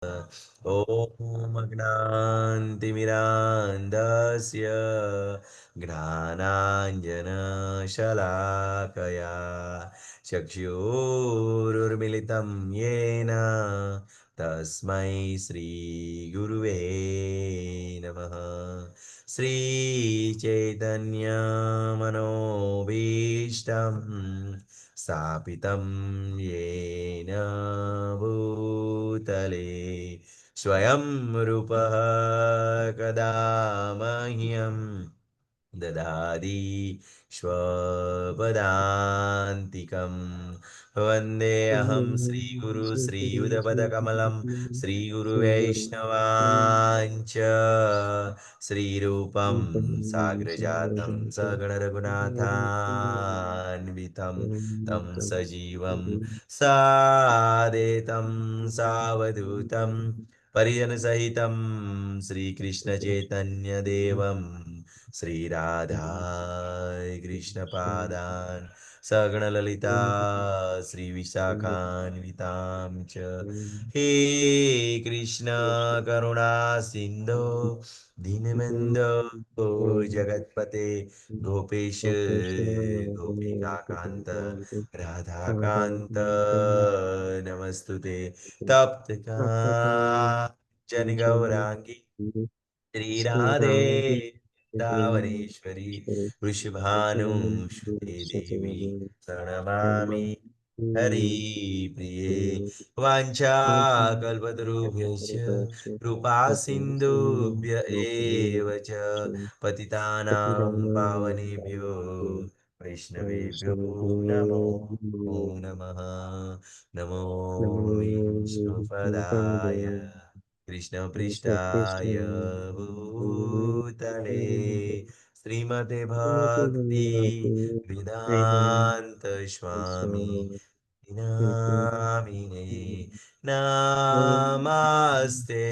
ॐ अज्ञानतिमिरान्धस्य ज्ञानाञ्जनशलाकया चक्षुरुर्मिलितं येन तस्मै श्रीगुरुवे नमः। श्रीचैतन्यमनोभीष्टं स्थापितं येन भूतले स्वयं रूपः कदा मह्यं ददाति स्वपदान्तिकं वन्देऽहं श्रीगुरु श्रीयुतपदकमलं श्रीगुरुवैष्णवाञ्च श्रीरूपं साग्रजातं सगणरघुनाथान्वितं तं सजीवं सादेतं सावधूतं परिजनसहितं श्रीकृष्णचैतन्यदेवं श्रीराधा कृष्णपादान् सगणललिता श्रीविशाखान्वितां च हे कृष्ण करुणा सिन्धो दीनबन्धो जगत्पते गोपेश गोपिकान्त राधाकान्त नमस्तुते तप्तकाञ्चन गौराङ्गी श्रीराधे वृन्दावनेश्वरी वृषभानुसुते देवी प्रणमामि हरिप्रिये वाञ्छाकल्पतरुभ्यश्च कृपा सिन्धुभ्य एव च पतितानां पावनेभ्यो वैष्णवेभ्यो नमो नमः। नमो विष्णुपदाय कृष्णपृष्ठाय भूतले श्रीमते भक्ति वेदांत स्वामी नामिने नमस्ते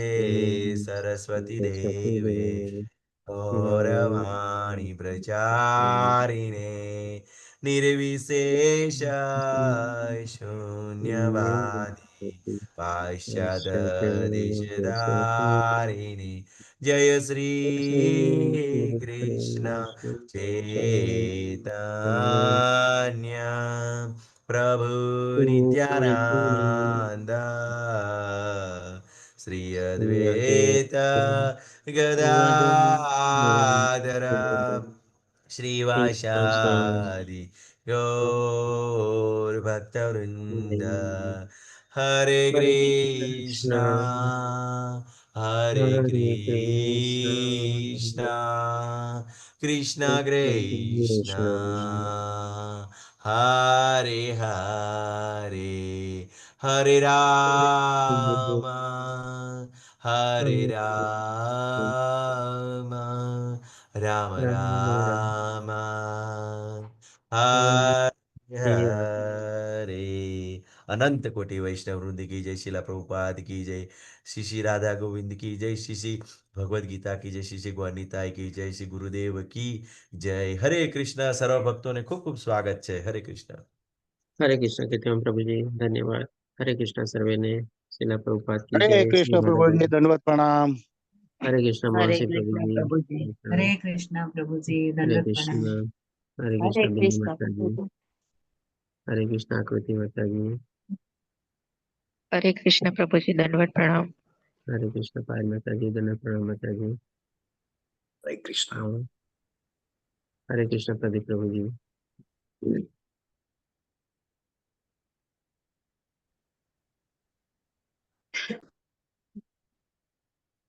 सरस्वती देवे गौरवाणी प्रचारिणे निर्विशेष शून्यवादी पाश्चात्यदेशधारिणि जय श्री कृष्ण चैतन्य प्रभु नित्यानंद श्री अद्वैत गदाधर श्रीवासादि गौरभक्तवृन्द हरे कृष्णा हरे कृष्णा कृष्ण कृष्ण हरे हरे हरे राम हरे राम राम राम हरे हरे। अनंत कोटि वैष्णव वृंद की जय, शिला प्रभुपाद की जय, श्री श्री राधा गोविंद की जय, श्री श्री भगवद गीता की जय, श्री श्री गौरनीताय की जय, श्री गुरुदेव की जय। हरे कृष्णा। सर्व भक्तों ने खूब खूब स्वागत है। हरे कृष्णा। हरे कृष्ण कहते हम प्रभु जी धन्यवाद। हरे कृष्ण सर्वे ने शिला प्रभुपाद की हरे जय, श्री कृष्ण राधा प्रभु जी, गोविंद। दंडवत प्रणाम। हरे कृष्ण हरे मानसी प्रभु कृष्णा जी। प्रभु जी। हरे कृष्णा प्रभु जी, हरे दंडवत प्रणाम। कृष्ण। हरे हरे कृष्ण बिंदु कृष्णा माता जी। प्रभु जी। हरे कृष्ण आकृति माता जी। हरे कृष्ण प्रभु जी, दंडवत प्रणाम। हरे कृष्ण पायल माता जी, दंडवत प्रणाम माता जी। हरे कृष्ण। और हरे कृष्ण प्रदीप प्रभु जी।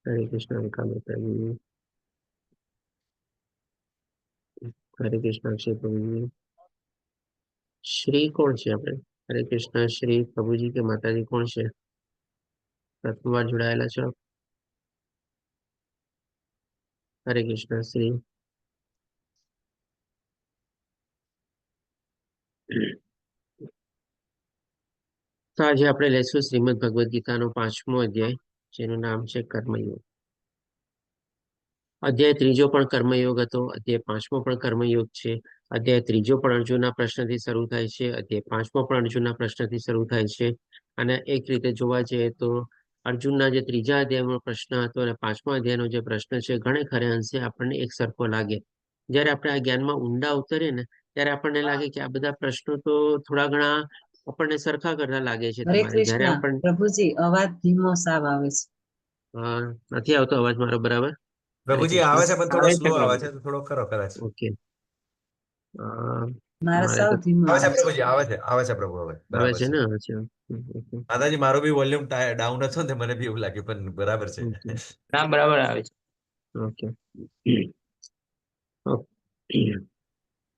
हरे कृष्ण अलका माता जी। हरे कृष्ण अक्षय प्रभु जी। श्री કોણ છે આપણે? હરે કૃષ્ણ શ્રી પ્રભુજી કે માતાજી કોણ છે? પ્રથમ વાર જોડાયેલા છો? હરે કૃષ્ણ શ્રી। તો આજે આપણે લેશું શ્રીમદ ભગવદ ગીતાનો 5મો અધ્યાય, જેનું નામ છે કર્મયોગ। અધ્યાય ત્રીજો પણ કર્મયોગ હતો, અધ્યાય 5મો પણ કર્મયોગ છે। અધ્યાય ત્રીજો પણ અર્જુનના પ્રશ્નથી શરૂ થાય છે, અધ્યાય 5મો પણ અર્જુનના પ્રશ્નથી શરૂ થાય છે। અને એક રીતે જોવા જઈએ તો અર્જુનના જે 3જા અધ્યાયનો પ્રશ્ન હતો અને 5મા અધ્યાયનો જે પ્રશ્ન છે ઘણે ખરે અંશે આપણને એક સરખો લાગે. જ્યારે આપણે આ જ્ઞાનમાં ઊંડા ઉતરીએ ને ત્યારે આપણને લાગે કે આ બધા પ્રશ્નો તો થોડા ઘણા આપણને સરખા કરતા લાગે છે હરે તમારે. જ્યારે કૃષ્ણ આપણને પ્રભુજી અવાજ ધીમો સાવ આવે છે. નથી આવતો અવાજ મારો બરાબર? હરે પ્રભુજી કૃષ્ણ. આવે છે પણ થોડો આવે છે સ્લો આવે છે, પ્રભુજી. તો થોડો ખરો કદાચ. ઓકે. મારા મારે સાવ તો ધીમો આવે છે આવે છે. પ્રભુજી, આવે છે પ્રભુ, હવે આવે બરાબર છે છે. ને? આવે છે. ઓકે. માતાજી, મારું બી વોલ્યુમ ડાઉન હતો ને, મને બી એવું લાગ્યું, પણ બરાબર છે. ઓકે. હા, બરાબર આવે છે. ઓકે. ઓકે.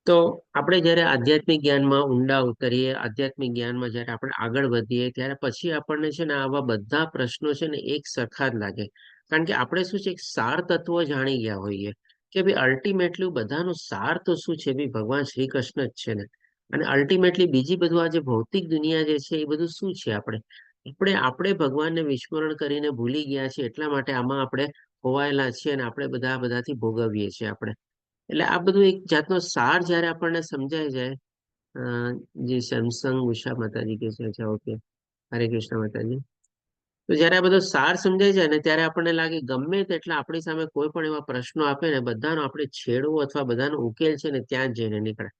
તો આપણે જ્યારે આધ્યાત્મિક જ્ઞાનમાં ઊંડા ઉતરીએ, આધ્યાત્મિક જ્ઞાનમાં જ્યારે આપણે આગળ વધીએ, ત્યારે પછી આપણને છે ને આવા બધા પ્રશ્નો છે ને એક સરખા જ લાગે. કારણ કે આપણે શું છે, એક સાર તત્વો જાણી ગયા હોઈએ કે ભાઈ અલ્ટિમેટલી બધાનો સાર તો શું છે, ભાઈ ભગવાન શ્રી કૃષ્ણ જ છે ને. અને અલ્ટિમેટલી બીજી બધું આ જે ભૌતિક દુનિયા જે છે એ બધું શું છે, આપણે ભગવાનને વિસ્મરણ કરીને ભૂલી ગયા છીએ, એટલા માટે આમાં આપણે ખોવાયેલા છીએ અને આપણે બધાથી ભોગવીએ છીએ આપણે. એટલે આ બધું એક જાતનો સાર જ્યારે આપણને સમજાય જાય. જે સેમસંગ ઉષા માતાજી કે છે, અચ્છા, ઓકે, હરે કૃષ્ણ માતાજી. તો જ્યારે આ બધો સાર સમજાય જાય ને ત્યારે આપણને લાગે ગમે તેટલા આપણી સામે કોઈ પણ એવા પ્રશ્નો આપે ને બધાનો આપણે છેડવો અથવા બધાનો ઉકેલ છે ને ત્યાં જ જઈને નીકળે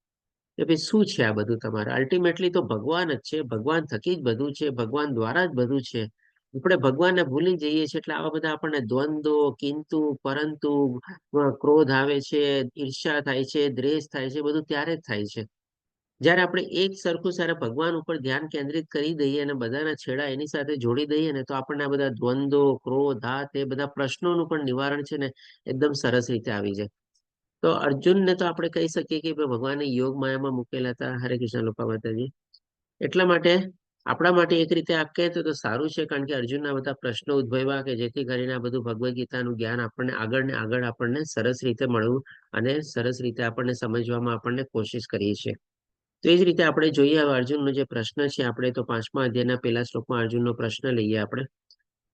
કે ભાઈ શું છે આ બધું તમારે. અલ્ટિમેટલી તો ભગવાન જ છે, ભગવાન થકી જ બધું છે, ભગવાન દ્વારા જ બધું છે. આપણે ભગવાનને ભૂલી જઈએ છીએ એટલે આવા બધા આપણને દ્વંદ્વો, કિંતુ, પરંતુ, ક્રોધ આવે છે, ઈર્ષ્યા થાય છે, દ્વેષ થાય છે, બધું ત્યારે જ થાય છે જ્યારે આપણે એક સરખું સારા ભગવાન ઉપર ધ્યાન કેન્દ્રિત કરી દઈએ અને બધાના છેડા એની સાથે જોડી દઈએ ને તો આપણને આ બધા દ્વંદ્વો, ક્રોધ, એ બધા પ્રશ્નોનું પણ નિવારણ છે ને એકદમ સરસ રીતે આવી જાય. તો અર્જુનને તો આપણે કહી શકીએ કે ભગવાને યોગ માયામાં મૂકેલા હતા. હરે કૃષ્ણ લોપા માતાજી. એટલા માટે આપણા માટે એક રીતે આપ કહે તો સારું છે, કારણ કે અર્જુનના બધા પ્રશ્નો ઉદ્ભવ્યા કે જેથી કરીને આ બધું ભગવદ્ ગીતાનું જ્ઞાન આપણને આગળ ને આગળ આપણને સરસ રીતે મળવું અને સરસ રીતે આપણને સમજવામાં આપણને કોશિશ કરીએ છીએ. તો એ જ રીતે આપણે જોઈએ હવે અર્જુનનો જે પ્રશ્ન છે, આપણે તો 5મા અધ્યાયના પહેલા શ્લોકમાં અર્જુનનો પ્રશ્ન લઈએ આપણે.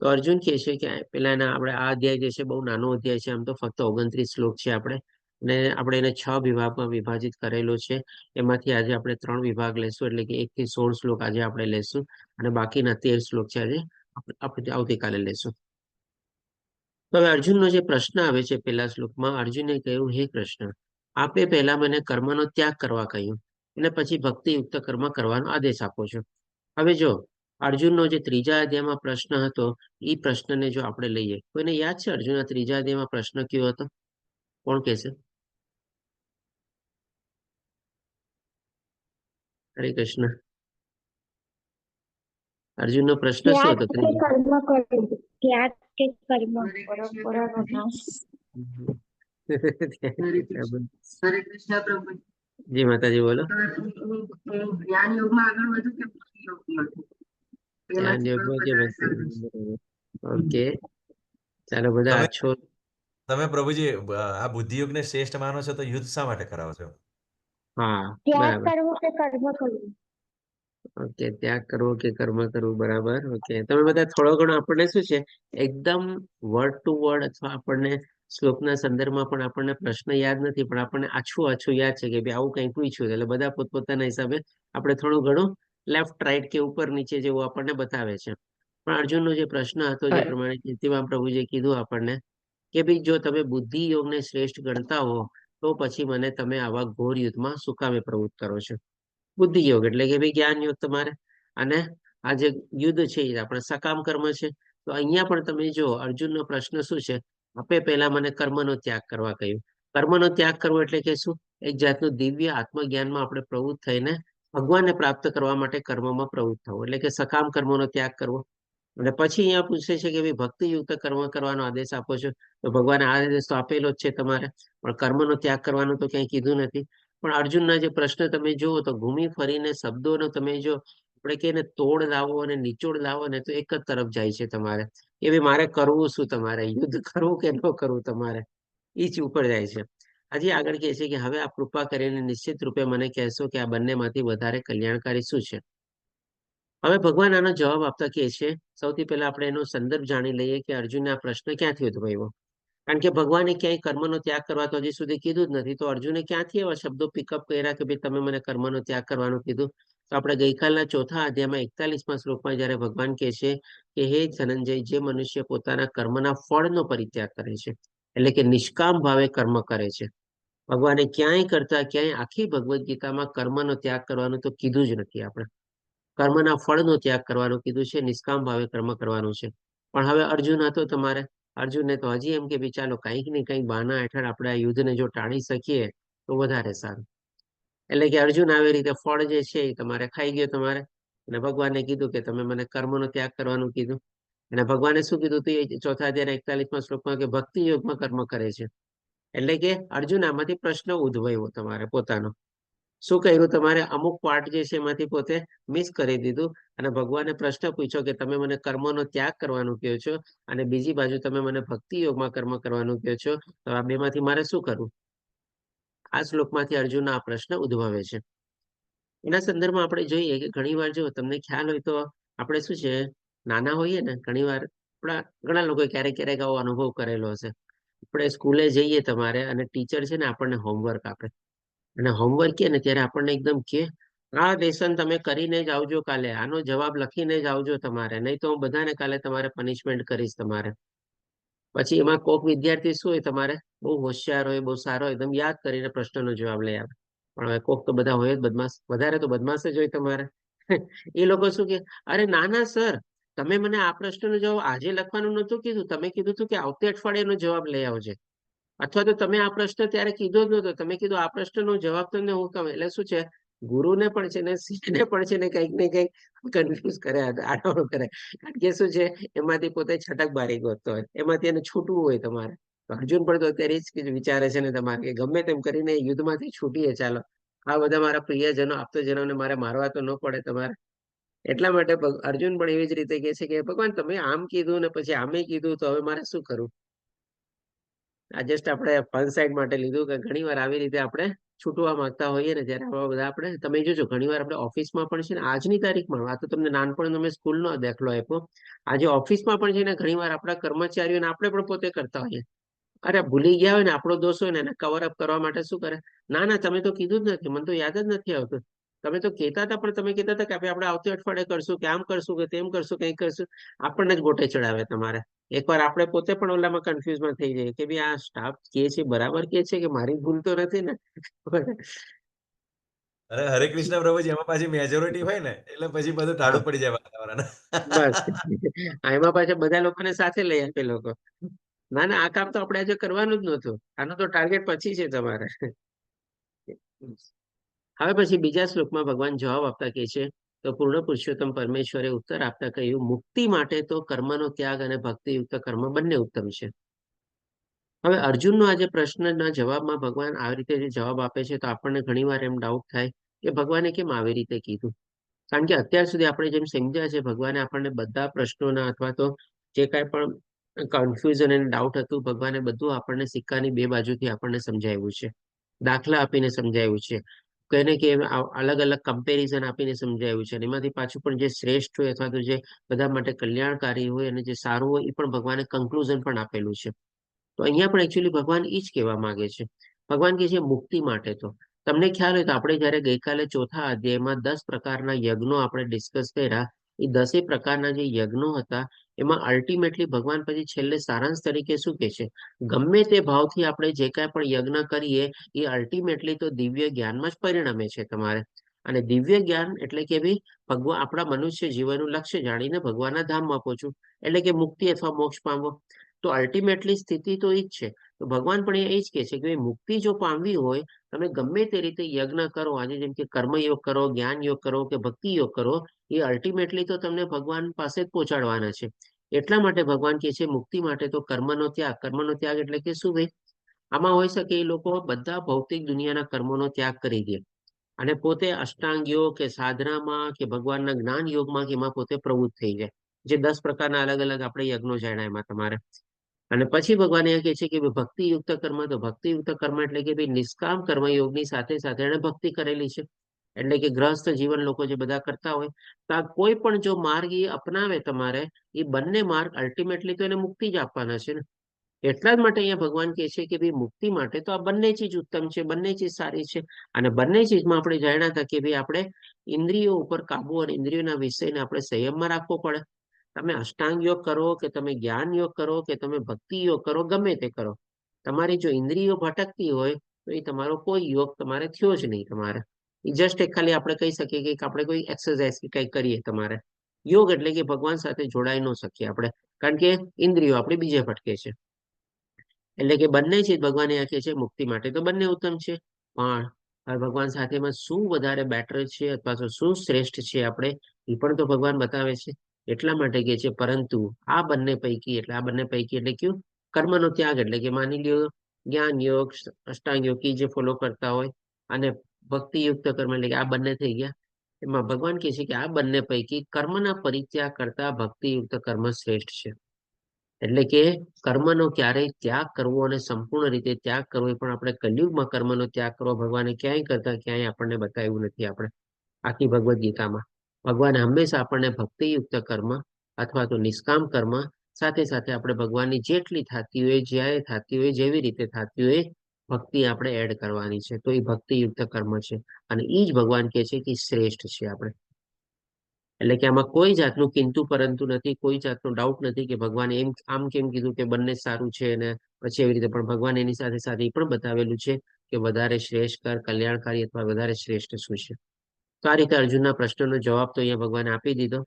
તો અર્જુન કહે છે કે પેલાના આપણે આ અધ્યાય જે છે બહુ નાનો અધ્યાય છે, આમ તો ફક્ત 29 શ્લોક છે આપણે, અને આપણે એને 6 વિભાગમાં વિભાજિત કરેલો છે. એમાંથી આજે આપણે 3 વિભાગ લેશું, એટલે કે 1 થી 16 શ્લોક આજે આપણે લેશું અને બાકીના 13 શ્લોક છે આજે આપણે આવતીકાલે લેશું. તો હવે અર્જુનનો જે પ્રશ્ન આવે છે પહેલા શ્લોકમાં, અર્જુને કહ્યું, હે કૃષ્ણ, આપે પહેલા મને કર્મનો ત્યાગ કરવા કહ્યું અને પછી ભક્તિયુક્ત કર્મ કરવાનો આદેશ આપો છો. હવે જો અર્જુનનો જે 3જા અધ્યાયમાં પ્રશ્ન હતો એ પ્રશ્નને જો આપણે લઈએ, કોઈને યાદ છે અર્જુનના 3જા અધ્યાયમાં પ્રશ્ન કયો હતો? કોણ કહેશે? હરે કૃષ્ણ. અર્જુનનો પ્રશ્ન શું હતો? ત્યાગ કે કર્મ પરંપરાનો નાશ. હરે કૃષ્ણ પ્રભુ. જી માતાજી, બોલો. જ્ઞાન યોગમાં આગળ વધુ કે ભક્તિ યોગમાં? ધ્યાન યોગમાં કે ભક્તિ યોગમાં? ઓકે, ચાલો બધા તમે આછો. તમે પ્રભુજી આ બુદ્ધિયુગને શ્રેષ્ઠ માનો છો, તો યુદ્ધ શા માટે કરાવો છો? હા, ત્યાગ બરાબર. કરવો કે કર્મ કરવું? ઓકે, ત્યાગ કરવો કે કર્મ કરવું, બરાબર. ઓકે, તમે બધા થોડો ઘણો આપણને શું છે એકદમ વર્ડ ટુ વર્ડ અથવા આપણને શ્લોકના સંદર્ભમાં પણ આપણને પ્રશ્ન યાદ નથી, પણ આપણને આછું યાદ છે કે ભાઈ આવું કંઈ પૂછ્યું, એટલે બધા પોતપોતાના હિસાબે આપણે થોડું ઘણું લેફ્ટ રાઈટ કે ઉપર નીચે જેવું આપણને બતાવે છે. પણ અર્જુનનો જે પ્રશ્ન હતો, જે પ્રમાણે કીર્તિમાં પ્રભુજીએ કીધું આપણને કે ભાઈ જો તમે બુદ્ધિ યોગને શ્રેષ્ઠ ગણતા હો તો પછી મને તમે આવા ઘોર યુદ્ધમાં શું કામે પ્રવૃત્ત કરો છો? બુદ્ધિ યોગ એટલે કે ભાઈ જ્ઞાન યોગ તમારે, અને આ જે યુદ્ધ છે એ આપણે સકામ કર્મ છે. તો અહીંયા પણ તમે જો અર્જુનનો પ્રશ્ન શું છે, આપે પહેલા મને કર્મનો ત્યાગ કરવા કહ્યું. કર્મનો ત્યાગ કરવો એટલે કે શું? એક જાતનું દિવ્ય આત્મજ્ઞાનમાં આપણે પ્રવૃત્ત થઈને ભગવાનને પ્રાપ્ત કરવા માટે કર્મમાં પ્રવૃત્ત થવું, એટલે કે સકામ કર્મોનો ત્યાગ કરવો. અને પછી અહીંયા પૂછે છે કે ભાઈ ભક્તિયુક્ત કર્મ કરવાનો આદેશ આપો છો, તો ભગવાને આ આદેશ તો આપેલો જ છે તમારે, પણ કર્મનો ત્યાગ કરવાનું તો ક્યાંય કીધું નથી. પણ અર્જુનના જે પ્રશ્ન તમે જુઓ તો ઘૂમી ફરીને શબ્દોનો તમે જો આપણે કહીએ ને તોડ લાવો અને નિચોડ લાવો ને તો એક જ તરફ જાય છે તમારે, એ ભાઈ મારે કરવું શું, તમારે યુદ્ધ કરવું કે ન કરવું, તમારે એ જ ઉપર જાય છે. હજી આગળ કહે છે કે હવે આપ કૃપા કરીને નિશ્ચિત રૂપે મને કહેશો કે આ બંનેમાંથી વધારે કલ્યાણકારી શું છે? હવે ભગવાન આનો જવાબ આપતા કહે છે, સૌથી પહેલા આપણે એનો સંદર્ભ જાણી લઈએ કે અર્જુનને આ પ્રશ્ન ક્યાંથી ઉદ્ભવ્યો. કારણ કે ભગવાને ક્યાંય કર્મનો ત્યાગ કરવા તો હજી સુધી કીધું જ નથી, તો અર્જુને ક્યાંથી એવા શબ્દો પિકઅપ કર્યા કે ભાઈ તમે મને કર્મનો ત્યાગ કરવાનું કીધું? તો આપણે ગઈકાલના ચોથા અધ્યાયમાં 41મા શ્લોકમાં જ્યારે ભગવાન કહે છે કે હે ધનંજય, જે મનુષ્ય પોતાના કર્મના ફળનો પરિત્યાગ કરે છે, એટલે કે નિષ્કામ ભાવે કર્મ કરે છે, ભગવાને ક્યાંય કરતા ક્યાંય આખી ભગવદ્ ગીતામાં કર્મનો ત્યાગ કરવાનું તો કીધું જ નથી. આપણે કર્મના ફળનો ત્યાગ કરવાનું કીધું છે, નિષ્કામ ભાવે કર્મ કરવાનું છે. પણ હવે અર્જુન હતો તમારે, અર્જુનને તો હજી એમ કે ભાઈ ચાલો કંઈક ને કંઈક બહાના હેઠળ આપણે આ યુદ્ધને જો ટાળી શકીએ તો વધારે સારું. એટલે કે અર્જુન આવી રીતે ફળ જે છે એ તમારે ખાઈ ગયો તમારે, અને ભગવાને કીધું કે તમે મને કર્મનો ત્યાગ કરવાનું કીધું. અને ભગવાને શું કીધું હતું એ ચોથા અધ્યાયના 41મા શ્લોકમાં કે ભક્તિ યોગમાં કર્મ કરે છે. એટલે કે અર્જુન આમાંથી પ્રશ્ન ઉદ્ભવ્યો તમારે પોતાનો. શું કર્યું તમારે? અમુક પાર્ટ જે છે એમાંથી પોતે મિસ કરી દીધું અને ભગવાને પ્રશ્ન પૂછ્યો કે તમે મને કર્મનો ત્યાગ કરવાનું કહો છો અને બીજી બાજુ તમે મને ભક્તિ યોગમાં કર્મ કરવાનું કહો છો, તો આ બેમાંથી મારે શું કરવું? આ શ્લોકમાંથી અર્જુન આ પ્રશ્ન ઉદ્ભવે છે. એના સંદર્ભમાં આપણે જોઈએ કે ઘણી વાર જો તમને ખ્યાલ હોય તો આપણે શું છે, નાના હોઈએ ને ઘણી વાર આપણા ઘણા લોકો ક્યારેક ક્યારેક આવો અનુભવ કરેલો હશે. આપણે સ્કૂલે જઈએ તમારે અને ટીચર છે ને આપણને હોમવર્ક આપે, અને હોમવર્ક કે ને ત્યારે આપણને એકદમ કે આ લેસન તમે કરીને જ આવજો કાલે, આનો જવાબ લખીને જ આવજો તમારે, નહીં તો હું બધાને કાલે તમારે પનિશમેન્ટ કરીશ તમારે. પછી એમાં કોઈક વિદ્યાર્થી શું હોય તમારે બહુ હોશિયાર હોય, બહુ સારો હોય, એકદમ યાદ કરીને પ્રશ્નનો જવાબ લઈ આવે. પણ હવે કોક તો બધા હોય જ બદમાશ, વધારે તો બદમાશ જ હોય તમારે. એ લોકો શું કે અરે ના ના સર, તમે મને આ પ્રશ્નનો જવાબ આજે લખવાનું નહોતું કીધું, તમે કીધું હતું કે આવતી અઠવાડિયાનો જવાબ લઈ આવજે. અથવા તો તમે આ પ્રશ્ન ત્યારે કીધો જ નહોતો, તમે કીધું આ પ્રશ્નનો જવાબ તમને હું કહું. એટલે શું છે, ગુરુને પણ છે ને શિષ્યને પણ છે ને કંઈક ને કંઈક કન્ફ્યુઝ કરે, આડાવડું કરે. કારણ કે શું છે, એમાંથી પોતે છટક બારી ગોતતો હોય, એમાંથી એને છૂટવું હોય તમારે. તો અર્જુન પણ તો અત્યારે જ વિચારે છે ને તમારે કે ગમે તેમ કરીને યુદ્ધમાંથી છૂટીએ ચાલો, આ બધા મારા પ્રિયજનો આપતોજનોને મારે મારવા તો ન પડે તમારે. એટલા માટે અર્જુન પણ એવી જ રીતે કહે છે કે ભગવાન તમે આમ કીધું ને પછી આમે કીધું, તો હવે મારે શું કરવું? આ જસ્ટ આપણે ફન સાઈડ માટે લીધું કે ઘણી વાર આવી રીતે આપણે છૂટવા માંગતા હોઈએ ને ત્યારે આવા બધા આપણે, તમે જોજો ઘણી વાર આપણે ઓફિસમાં પણ છે ને આજની તારીખમાં, આ તો તમને નાનપણ તમે સ્કૂલનો દાખલો આપ્યો, આજે ઓફિસમાં પણ છે ને ઘણી વાર આપણા કર્મચારીઓને આપણે પણ પોતે કરતા હોઈએ. અરે ભૂલી ગયા હોય ને, આપણો દોષ હોય ને, એને કવર અપ કરવા માટે શું કરે, ના ના તમે તો કીધું જ નથી, મને તો યાદ જ નથી આવતું. તમે તો કહેતા હતા, પણ તમે કહેતા હતા કે આપણે આવતી અઠવાડિયે કરશું, કે આમ કરશું, કે તેમ કરશું, કંઈ કરશું. આપણને જ ગોટે ચડાવે તમારે. એકવાર આપણે પોતે પણ ઓલામાં કન્ફ્યુઝમાં થઈ જઈએ કે ભાઈ આ સ્ટાફ કે છે બરાબર કે છે કે મારી ભૂલ તો નથી ને. અરે હરે કૃષ્ણ પ્રભુજી, એમાં પાછી મેજોરિટી હોય ને એટલે પછી બધું ટાળું પડી જાય વાતાવરણ. બસ એમાં પાછા બધા લોકોને સાથે લઈ આપે લોકો. ના ના આ કામ તો આપણે આજે કરવાનું જ નહોતું, આનું તો ટાર્ગેટ પછી છે તમારે. હવે પછી બીજા શ્લોકમાં ભગવાન જવાબ આપતા કહે છે, તો પૂર્ણ પુરુષોત્તમ પરમેશ્વરે ઉત્તર આપતા કહ્યું, મુક્તિ માટે તો કર્મનો ત્યાગ અને ભક્તિયુક્ત કર્મ બંને ઉત્તમ છે. હવે અર્જુનનો આજે પ્રશ્નના જવાબમાં ભગવાન આવી રીતે જે જવાબ આપે છે, તો આપણને ઘણીવાર એમ ડાઉટ થાય કે ભગવાને કેમ આવી રીતે કીધું. કારણ કે અત્યાર સુધી આપણે જેમ સમજ્યા છે, ભગવાને આપણને બધા પ્રશ્નોના અથવા તો જે કાંઈ પણ કન્ફ્યુઝન અને ડાઉટ હતું, ભગવાને બધું આપણને સિક્કાની બે બાજુથી આપણને સમજાવ્યું છે, દાખલા આપીને સમજાવ્યું છે, કહીને કે અલગ અલગ કમ્પેરિઝન આપીને સમજાવ્યું છે. અને એમાંથી પાછું પણ જે શ્રેષ્ઠ હોય અથવા તો જે બધા માટે કલ્યાણકારી હોય અને જે સારું હોય, એ પણ ભગવાને કન્ક્લુઝન પણ આપેલું છે. તો અહીંયા પણ એકચ્યુઅલી ભગવાન એ જ કહેવા માંગે છે. ભગવાન કહે છે મુક્તિ માટે. તો તમને ખ્યાલ હોય તો આપણે જયારે ગઈકાલે ચોથા અધ્યાયમાં 10 પ્રકારના યજ્ઞો આપણે ડિસ્કસ કર્યા, એ 10 પ્રકારના જે યજ્ઞો હતા એમાં અલ્ટિમેટલી ભગવાન પછી છેલ્લે સારાંશ તરીકે શું કહે છે, ગમે તે ભાવથી આપણે જે કાંઈ પણ યજ્ઞ કરીએ એ અલ્ટિમેટલી તો દિવ્ય જ્ઞાનમાં જ પરિણમે છે તમારે. અને દિવ્ય જ્ઞાન એટલે કે ભાઈ ભગવાન આપણા મનુષ્ય જીવનનું લક્ષ્ય જાણીને ભગવાનના ધામમાં પહોંચવું, એટલે કે મુક્તિ અથવા મોક્ષ પામવો. તો અલ્ટિમેટલી સ્થિતિ તો એ જ છે. તો ભગવાન પણ એ જ કહે છે કે મુક્તિ જો પામવી હોય, તમે ગમે તે રીતે યજ્ઞ કરો, આજે જેમ કે કર્મયોગ કરો, જ્ઞાન યોગ કરો કે ભક્તિ યોગ કરો, એ અલ્ટિમેટલી તો તમને ભગવાન પાસે જ પહોંચાડવાના છે. એટલા માટે ભગવાન કહે છે મુક્તિ માટે તો કર્મનો ત્યાગ. કર્મનો ત્યાગ એટલે કે શું ભાઈ? આમાં હોઈ શકે એ લોકો બધા ભૌતિક દુનિયાના કર્મોનો ત્યાગ કરી દે અને પોતે અષ્ટાંગ યોગ કે સાધનામાં કે ભગવાનના જ્ઞાન યોગમાં કે એમાં પોતે પ્રવૃત્ત થઈ જાય. જે 10 પ્રકારના અલગ અલગ આપણે યજ્ઞો જાણ્યા એમાં તમારે. અને પછી ભગવાન એ કહે છે કે ભક્તિયુક્ત કર્મ. તો ભક્તિયુક્ત કર્મ એટલે કે ભાઈ નિષ્કામ કર્મયોગની સાથે સાથે એને ભક્તિ કરેલી છે. એટલે કે ગ્રહસ્થ જીવન લોકો જે બધા કરતા હોય, તો આ કોઈ પણ જો માર્ગ એ અપનાવે તમારે, એ બંને માર્ગ અલ્ટિમેટલી તો એને મુક્તિ જ આપવાના છે ને. એટલા જ માટે અહીંયા ભગવાન કહે છે કે ભાઈ મુક્તિ માટે તો આ બંને ચીજ ઉત્તમ છે, બંને ચીજ સારી છે. અને બંને ચીજમાં આપણે જાણ્યા હતા કે ભાઈ આપણે ઇન્દ્રિયો ઉપર કાબુ અને ઇન્દ્રિયોના વિષયને આપણે સંયમમાં રાખવો પડે. તમે અષ્ટાંગ યોગ કરો કે તમે જ્ઞાન યોગ કરો કે તમે ભક્તિ યોગ કરો, ગમે તે કરો, તમારી જો ઇન્દ્રિયો ભટકતી હોય તો એ તમારો કોઈ યોગ તમારે થયો જ નહીં. તમારે જસ્ટ એક ખાલી આપણે કહી શકીએ કે આપણે કોઈ એક્સરસાઇઝ કે કંઈક કરીએ. તમારે યોગ એટલે કે ભગવાન સાથે જોડાઈ ન શકીએ આપણે, કારણ કે ઇન્દ્રિયો આપણી બીજે ભટકે છે. એટલે કે બંને ચીજ ભગવાન એ કહે છે મુક્તિ માટે તો બંને ઉત્તમ છે, પણ હવે ભગવાન સાથેમાં શું વધારે બેટર છે અથવા તો શું શ્રેષ્ઠ છે આપણે એ પણ તો ભગવાન બતાવે છે. એટલા માટે કહે છે પરંતુ આ બંને પૈકી એટલે કયું? કર્મનો ત્યાગ, એટલે કે માની લ્યો જ્ઞાન યોગ, અષ્ટાંગ યોગ જે ફોલો કરતા હોય અને ભક્તિયુક્ત કર્મ, એટલે કે આ બંને થઈ ગયા. એમાં ભગવાન કહે છે કે આ બંને પૈકી કર્મના પરિત્યાગ કરતા ભક્તિયુક્ત કર્મ શ્રેષ્ઠ છે. એટલે કે કર્મનો ક્યારેય ત્યાગ કરવો અને સંપૂર્ણ રીતે ત્યાગ કરવો, એ પણ આપણે કલયુગમાં કર્મનો ત્યાગ કરવો ભગવાને ક્યાંય આપણને બતાવ્યું નથી. આપણે આખી ભગવદ્ ગીતામાં ભગવાને હંમેશા આપણને ભક્તિયુક્ત કર્મ અથવા તો નિષ્કામ કર્મ સાથે સાથે આપણે ભગવાનની જેટલી થતી હોય, જ્યારે થતી હોય, જેવી રીતે થતી હોય ભક્તિ આપણે એડ કરવાની છે. તો એ ભક્તિયુક્ત કર્મ છે અને એ જ ભગવાન કહે છે કે શ્રેષ્ઠ છે આપણે. એટલે કે આમાં કોઈ જાતનું કિંતુ પરંતુ નથી, કોઈ જાતનો ડાઉટ નથી કે ભગવાને આમ કેમ કીધું કે બંને સારું છે અને પછી એવી રીતે, પણ ભગવાન એની સાથે સાથે એ પણ બતાવેલું છે કે વધારે શ્રેષ્ઠ, કલ્યાણકારી અથવા વધારે શ્રેષ્ઠ શું છે. તો આ રીતે અર્જુનના પ્રશ્નનો જવાબ તો અહીંયા ભગવાને આપી દીધો.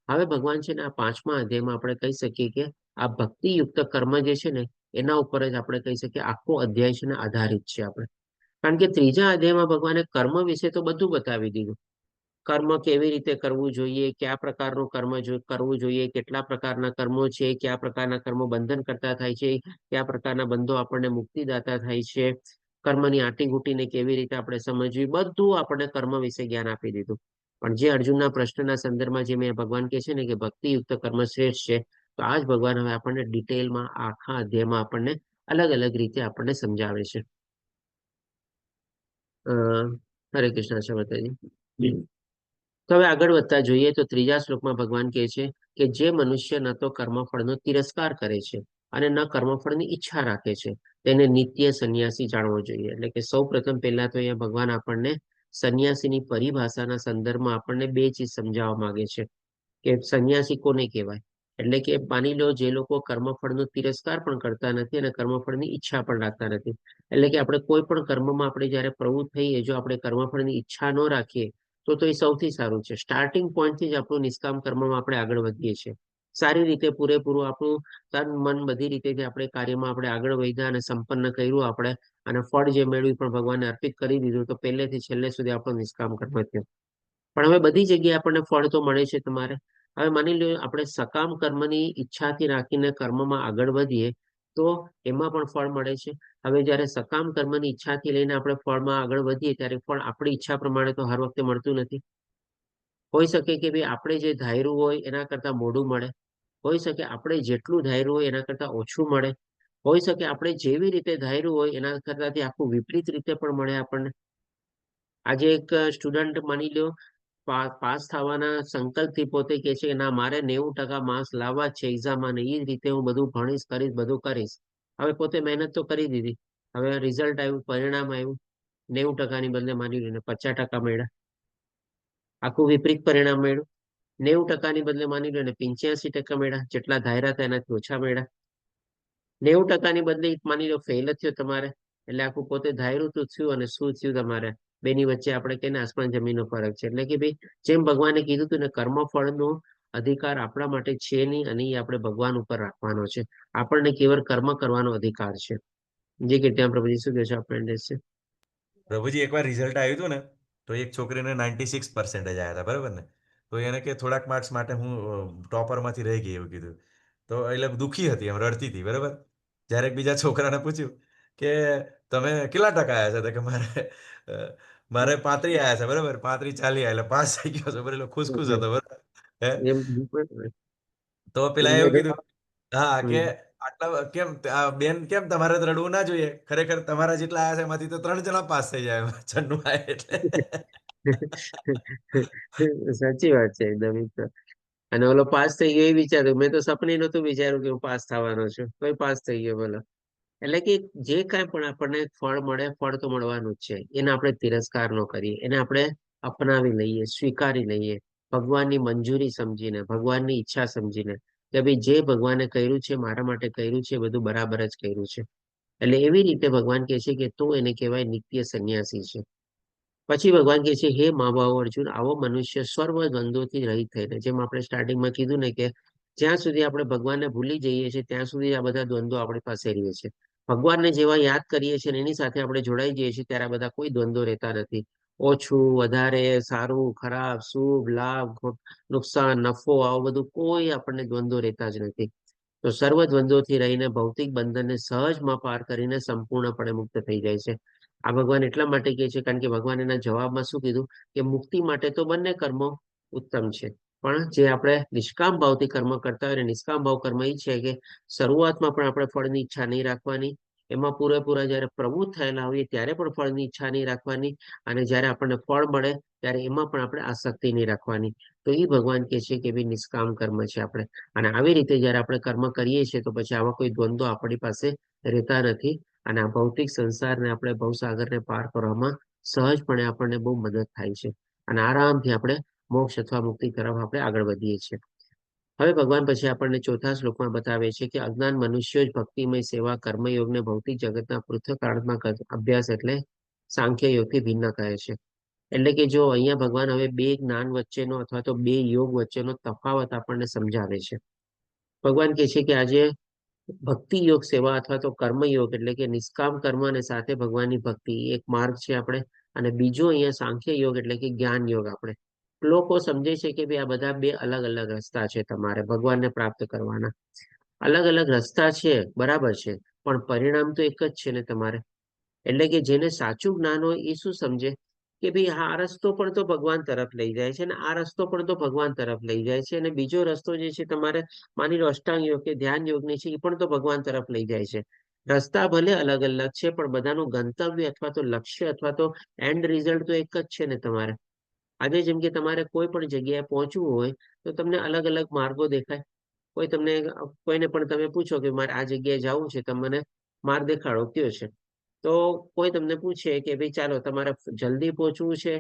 હવે ભગવાન છે ને આ 5મા અધ્યાયમાં આપણે કહી શકીએ કે આ ભક્તિયુક્ત કર્મ જે છે ને એના ઉપર જ આપણે કહી શકીએ આખો અધ્યાય છે ને આધારિત છે આપણે. કારણ કે 3જા અધ્યાયમાં ભગવાને કર્મ વિશે તો બધું બતાવી દીધું. કર્મ કેવી રીતે કરવું જોઈએ, કયા પ્રકારનું કર્મ કરવું જોઈએ, કેટલા પ્રકારના કર્મો છે, કયા પ્રકારના કર્મો બંધન કરતા થાય છે, કયા પ્રકારના બંધો આપણને મુક્તિદાતા થાય છે, કર્મની આંટીઘૂંટીને કેવી રીતે આપણે સમજવી, બધું આપણને કર્મ વિશે જ્ઞાન આપી દીધું. પણ જે અર્જુનના પ્રશ્નના સંદર્ભમાં જે મેં ભગવાન કહે છે ને કે ભક્તિયુક્ત કર્મ શ્રેષ્ઠ છે, તો આ જ ભગવાન હવે આપણને ડિટેલમાં આખા અધ્યાયમાં આપણને અલગ અલગ રીતે આપણને સમજાવે છે. હરે કૃષ્ણ માતાજી. તો હવે આગળ વધતા જોઈએ તો 3જા શ્લોકમાં ભગવાન કહે છે કે જે મનુષ્ય ન તો કર્મફળનો તિરસ્કાર કરે છે અને ન કર્મફળની ઈચ્છા રાખે છે, તેને નિત્ય સંન્યાસી જાણવો જોઈએ. એટલે કે સૌ પ્રથમ પહેલા તો અહીંયા ભગવાન આપણને સંન્યાસીની પરિભાષાના સંદર્ભમાં આપણને 2 ચીજ સમજાવવા માંગે છે કે સંન્યાસી કોને કહેવાય. એટલે કે માની લો જે લોકો કર્મફળનો તિરસ્કાર પણ કરતા નથી અને કર્મફળની ઈચ્છા પણ રાખતા નથી. એટલે કે આપણે કોઈ પણ કર્મમાં આપણે જયારે પ્રવૃત્ત થઈએ, જો આપણે કર્મફળની ઈચ્છા ન રાખીએ તો એ સૌથી સારું છે. સ્ટાર્ટિંગ પોઈન્ટથી જ આપણું નિષ્કામ કર્મમાં આપણે આગળ વધીએ છીએ. સારી રીતે પૂરેપૂરું આપણું તન મન બધી રીતે આપણે કાર્યમાં આપણે આગળ વધ્યા અને સંપન્ન કર્યું આપણે, અને ફળ જે મેળવ્યું પણ ભગવાનને અર્પિત કરી દીધું, તો પહેલેથી છેલ્લે સુધી આપણો નિષ્કામ કર્મ થયો. પણ હવે બધી જગ્યાએ આપણને ફળ તો મળે છે તમારે. હવે માની લો આપણે સકામ કર્મની ઈચ્છાથી રાખીને કર્મમાં આગળ વધીએ તો એમાં પણ ફળ મળે છે. હવે જયારે સકામ કર્મની ઈચ્છાથી લઈને આપણે ફળમાં આગળ વધીએ ત્યારે ફળ આપણી ઈચ્છા પ્રમાણે તો હર વખતે મળતું નથી. હોઈ શકે કે ભાઈ આપણે જે ધાર્યું હોય એના કરતા મોડું મળે, હોઈ શકે આપણે જેટલું ધાર્યું હોય એના કરતા ઓછું મળે, હોઈ શકે આપણે જેવી રીતે ધાર્યું હોય એના કરતાથી આખું વિપરીત રીતે પણ મળે આપણને. આજે એક સ્ટુડન્ટ માની લો પાસ થવાના સંકલ્પથી પોતે કહે છે ના, મારે 90% માર્ક્સ લાવવા જ છે એક્ઝામમાં, અને એ જ રીતે હું બધું ભણીશ, કરીશ, બધું કરીશ. હવે પોતે મહેનત તો કરી દીધી, હવે રિઝલ્ટ આવ્યું, પરિણામ આવ્યું, 90%ની બદલે માની લો 50% મળ્યા. આખું વિપરીત પરિણામ મળ્યું. 90%ની બદલે માની લો 85% મળ્યા, જેટલા ધાર્યા હતા એનાથી ઓછા મળ્યા. 90%ની બદલે માની લો ફેલ થયો તમારે, એટલે આખું પોતે ધાર્યું તો થયું અને શું થયું તમારે, બેની વચ્ચે આપણે કે આસમાન જમીનનો ફરક છે. એટલે કે ભાઈ જેમ ભગવાને કીધું હતું ને, કર્મફળનો અધિકાર આપણા માટે છે નહીં, અને એ આપણે ભગવાન ઉપર રાખવાનો છે. આપણને કેવળ કર્મ કરવાનો અધિકાર છે. જે કે ત્યાં પ્રભુજી શું કહે છે આપણને છે. પ્રભુજી એકવાર રિઝલ્ટ આવ્યું હતું ને, તો એક છોકરીને 96% આવ્યા હતા, બરાબર ને? તો એને કે થોડાક માર્ક્સ માટે હું ટોપરમાંથી રહી ગઈ એવું કીધું. તો એટલે દુઃખી હતી, એમ રડતી હતી, બરાબર. જ્યારે બીજા છોકરાને પૂછ્યું કે તમે કેટલા ટકા આવ્યા છે, તો કે મારે 35 આવ્યા છે, બરાબર, 35-40 આવ્યા, એટલે પાસ થઈ ગયો છે, બરાબર, ખુશ હતો, બરાબર. હે તો પેલા એવું કીધું, હા, કે આટલા કેમ બેન, કેમ તમારે તો રડવું ના જોઈએ, ખરેખર તમારા જેટલા આવ્યા છે એમાંથી તો 3 જણા પાસ થઈ જાય, 96 આવે એટલે. સાચી વાત છે એકદમ. અને ઓલો પાસ થઈ ગયો એ વિચાર્યું, મેં તો સપને નતું વિચાર્યું કે હું પાસ થવાનો છું, કોઈ પાસ થઈ ગયો બોલો. એટલે કે જે કાંઈ પણ આપણને ફળ મળે, ફળ તો મળવાનું જ છે. એને આપણે તિરસ્કાર ન કરીએ, એને આપણે અપનાવી લઈએ, સ્વીકારી લઈએ, ભગવાનની મંજૂરી સમજીને, ભગવાનની ઈચ્છા સમજીને, કે ભાઈ જે ભગવાને કર્યું છે મારા માટે કર્યું છે, એ બધું બરાબર જ કર્યું છે. એટલે એવી રીતે ભગવાન કહે છે કે તો એને કહેવાય નિત્ય સંન્યાસી છે. પછી ભગવાન કહે છે, હે મા બાપ અર્જુન, આવો મનુષ્ય સર્વ દ્વંદ્વોથી રહિત થઈને, જેમ આપણે સ્ટાર્ટિંગમાં કીધું ને કે જ્યાં સુધી આપણે ભગવાનને ભૂલી જઈએ છીએ ત્યાં સુધી આ બધા દ્વંદ્વો આપણી પાસે રહીએ છીએ. ભગવાનને જેવા યાદ કરીએ છીએ ને એની સાથે આપણે જોડાઈ જઈએ છીએ ત્યારે આ બધા કોઈ દ્વંદ્વો રહેતા નથી. ઓછું, વધારે, સારું, ખરાબ, શુભ, લાભ, નુકસાન, નફો, આવું બધું કોઈ આપણને દ્વંદ્વો રહેતા જ નથી. તો સર્વ દ્વંદ્વોથી રહીને ભૌતિક બંધનને સહજમાં પાર કરીને સંપૂર્ણપણે મુક્ત થઈ જાય છે. આ ભગવાન એટલા માટે કહે છે કારણ કે ભગવાન એના જવાબમાં શું કીધું કે મુક્તિ માટે તો બંને કર્મો ઉત્તમ છે, પણ જે આપણે નિષ્કામ ભાવથી કર્મ કરતા હોય, નિષ્કામ ભાવ કર્મ એ છે કે શરૂઆતમાં પણ આપણે ફળની ઈચ્છા નહીં રાખવાની, એમાં પૂરેપૂરા જયારે પ્રવૃત્ત થયેલા હોઈએ ત્યારે પણ ફળની ઈચ્છા નહીં રાખવાની, અને જયારે આપણને ફળ મળે ત્યારે એમાં પણ આપણે આસક્તિ નહીં રાખવાની. તો એ ભગવાન કહે છે કે ભાઈ નિષ્કામ કર્મ છે આપણે. અને આવી રીતે જયારે આપણે કર્મ કરીએ છીએ તો પછી આવા કોઈ દ્વંદ્વો આપણી પાસે રહેતા નથી. અને આ ભૌતિક સંસારને આપણે ભવસાગરને પાર કરવામાં સહજપણે આપણને બહુ મદદ થાય છે. અને આરામથી આપણે મોક્ષ અથવા મુક્તિ તરફ આપણે આગળ વધીએ છીએ. હવે ભગવાન પછી આપણને ચોથા શ્લોકમાં બતાવે છે કે અજ્ઞાન મનુષ્યો જ ભક્તિમય સેવા કર્મયોગને ભૌતિક જગતના પૃથ્થકાળમાં અભ્યાસ એટલે સાંખ્ય યોગથી ભિન્ન કહે છે. એટલે કે જો અહીંયા ભગવાન હવે બે જ્ઞાન વચ્ચેનો અથવા તો બે યોગ વચ્ચેનો તફાવત આપણને સમજાવે છે. ભગવાન કહે છે કે આજે ભક્તિ યોગ સેવા અથવા તો કર્મયોગ એટલે કે નિષ્કામ કર્મ અને સાથે ભગવાનની ભક્તિ એક માર્ગ છે આપણે. અને બીજો અહીંયા સાંખ્ય યોગ એટલે કે જ્ઞાન યોગ આપણે. લોકો સમજે છે કે ભાઈ આ બધા બે અલગ અલગ રસ્તા છે તમારે ભગવાનને પ્રાપ્ત કરવાના. અલગ અલગ રસ્તા છે, બરાબર છે, પણ પરિણામ તો એક જ છે ને તમારે. એટલે કે જેને સાચું જ્ઞાન હોય એ શું સમજે કે ભાઈ આ રસ્તો પણ તો ભગવાન તરફ લઈ જાય છે, અને આ રસ્તો પણ તો ભગવાન તરફ લઈ જાય છે, અને બીજો રસ્તો જે છે તમારે માની લો અષ્ટાંગ યોગ કે ધ્યાન યોગની છે એ પણ તો ભગવાન તરફ લઈ જાય છે. રસ્તા ભલે અલગ અલગ છે પણ બધાનું ગંતવ્ય અથવા તો લક્ષ્ય અથવા તો એન્ડ રિઝલ્ટ તો એક જ છે ને તમારે. આજે જેમ કે તમારે કોઈ પણ જગ્યાએ પહોંચવું હોય તો તમને અલગ અલગ માર્ગો દેખાય. કોઈ તમને કોઈને પણ તમે પૂછો કે મારે આ જગ્યાએ જવું છે, તમે મને માર્ગ દેખાડો કયો છે. તો કોઈ તમને પૂછે કે ભાઈ ચાલો તમારે જલ્દી પહોંચવું છે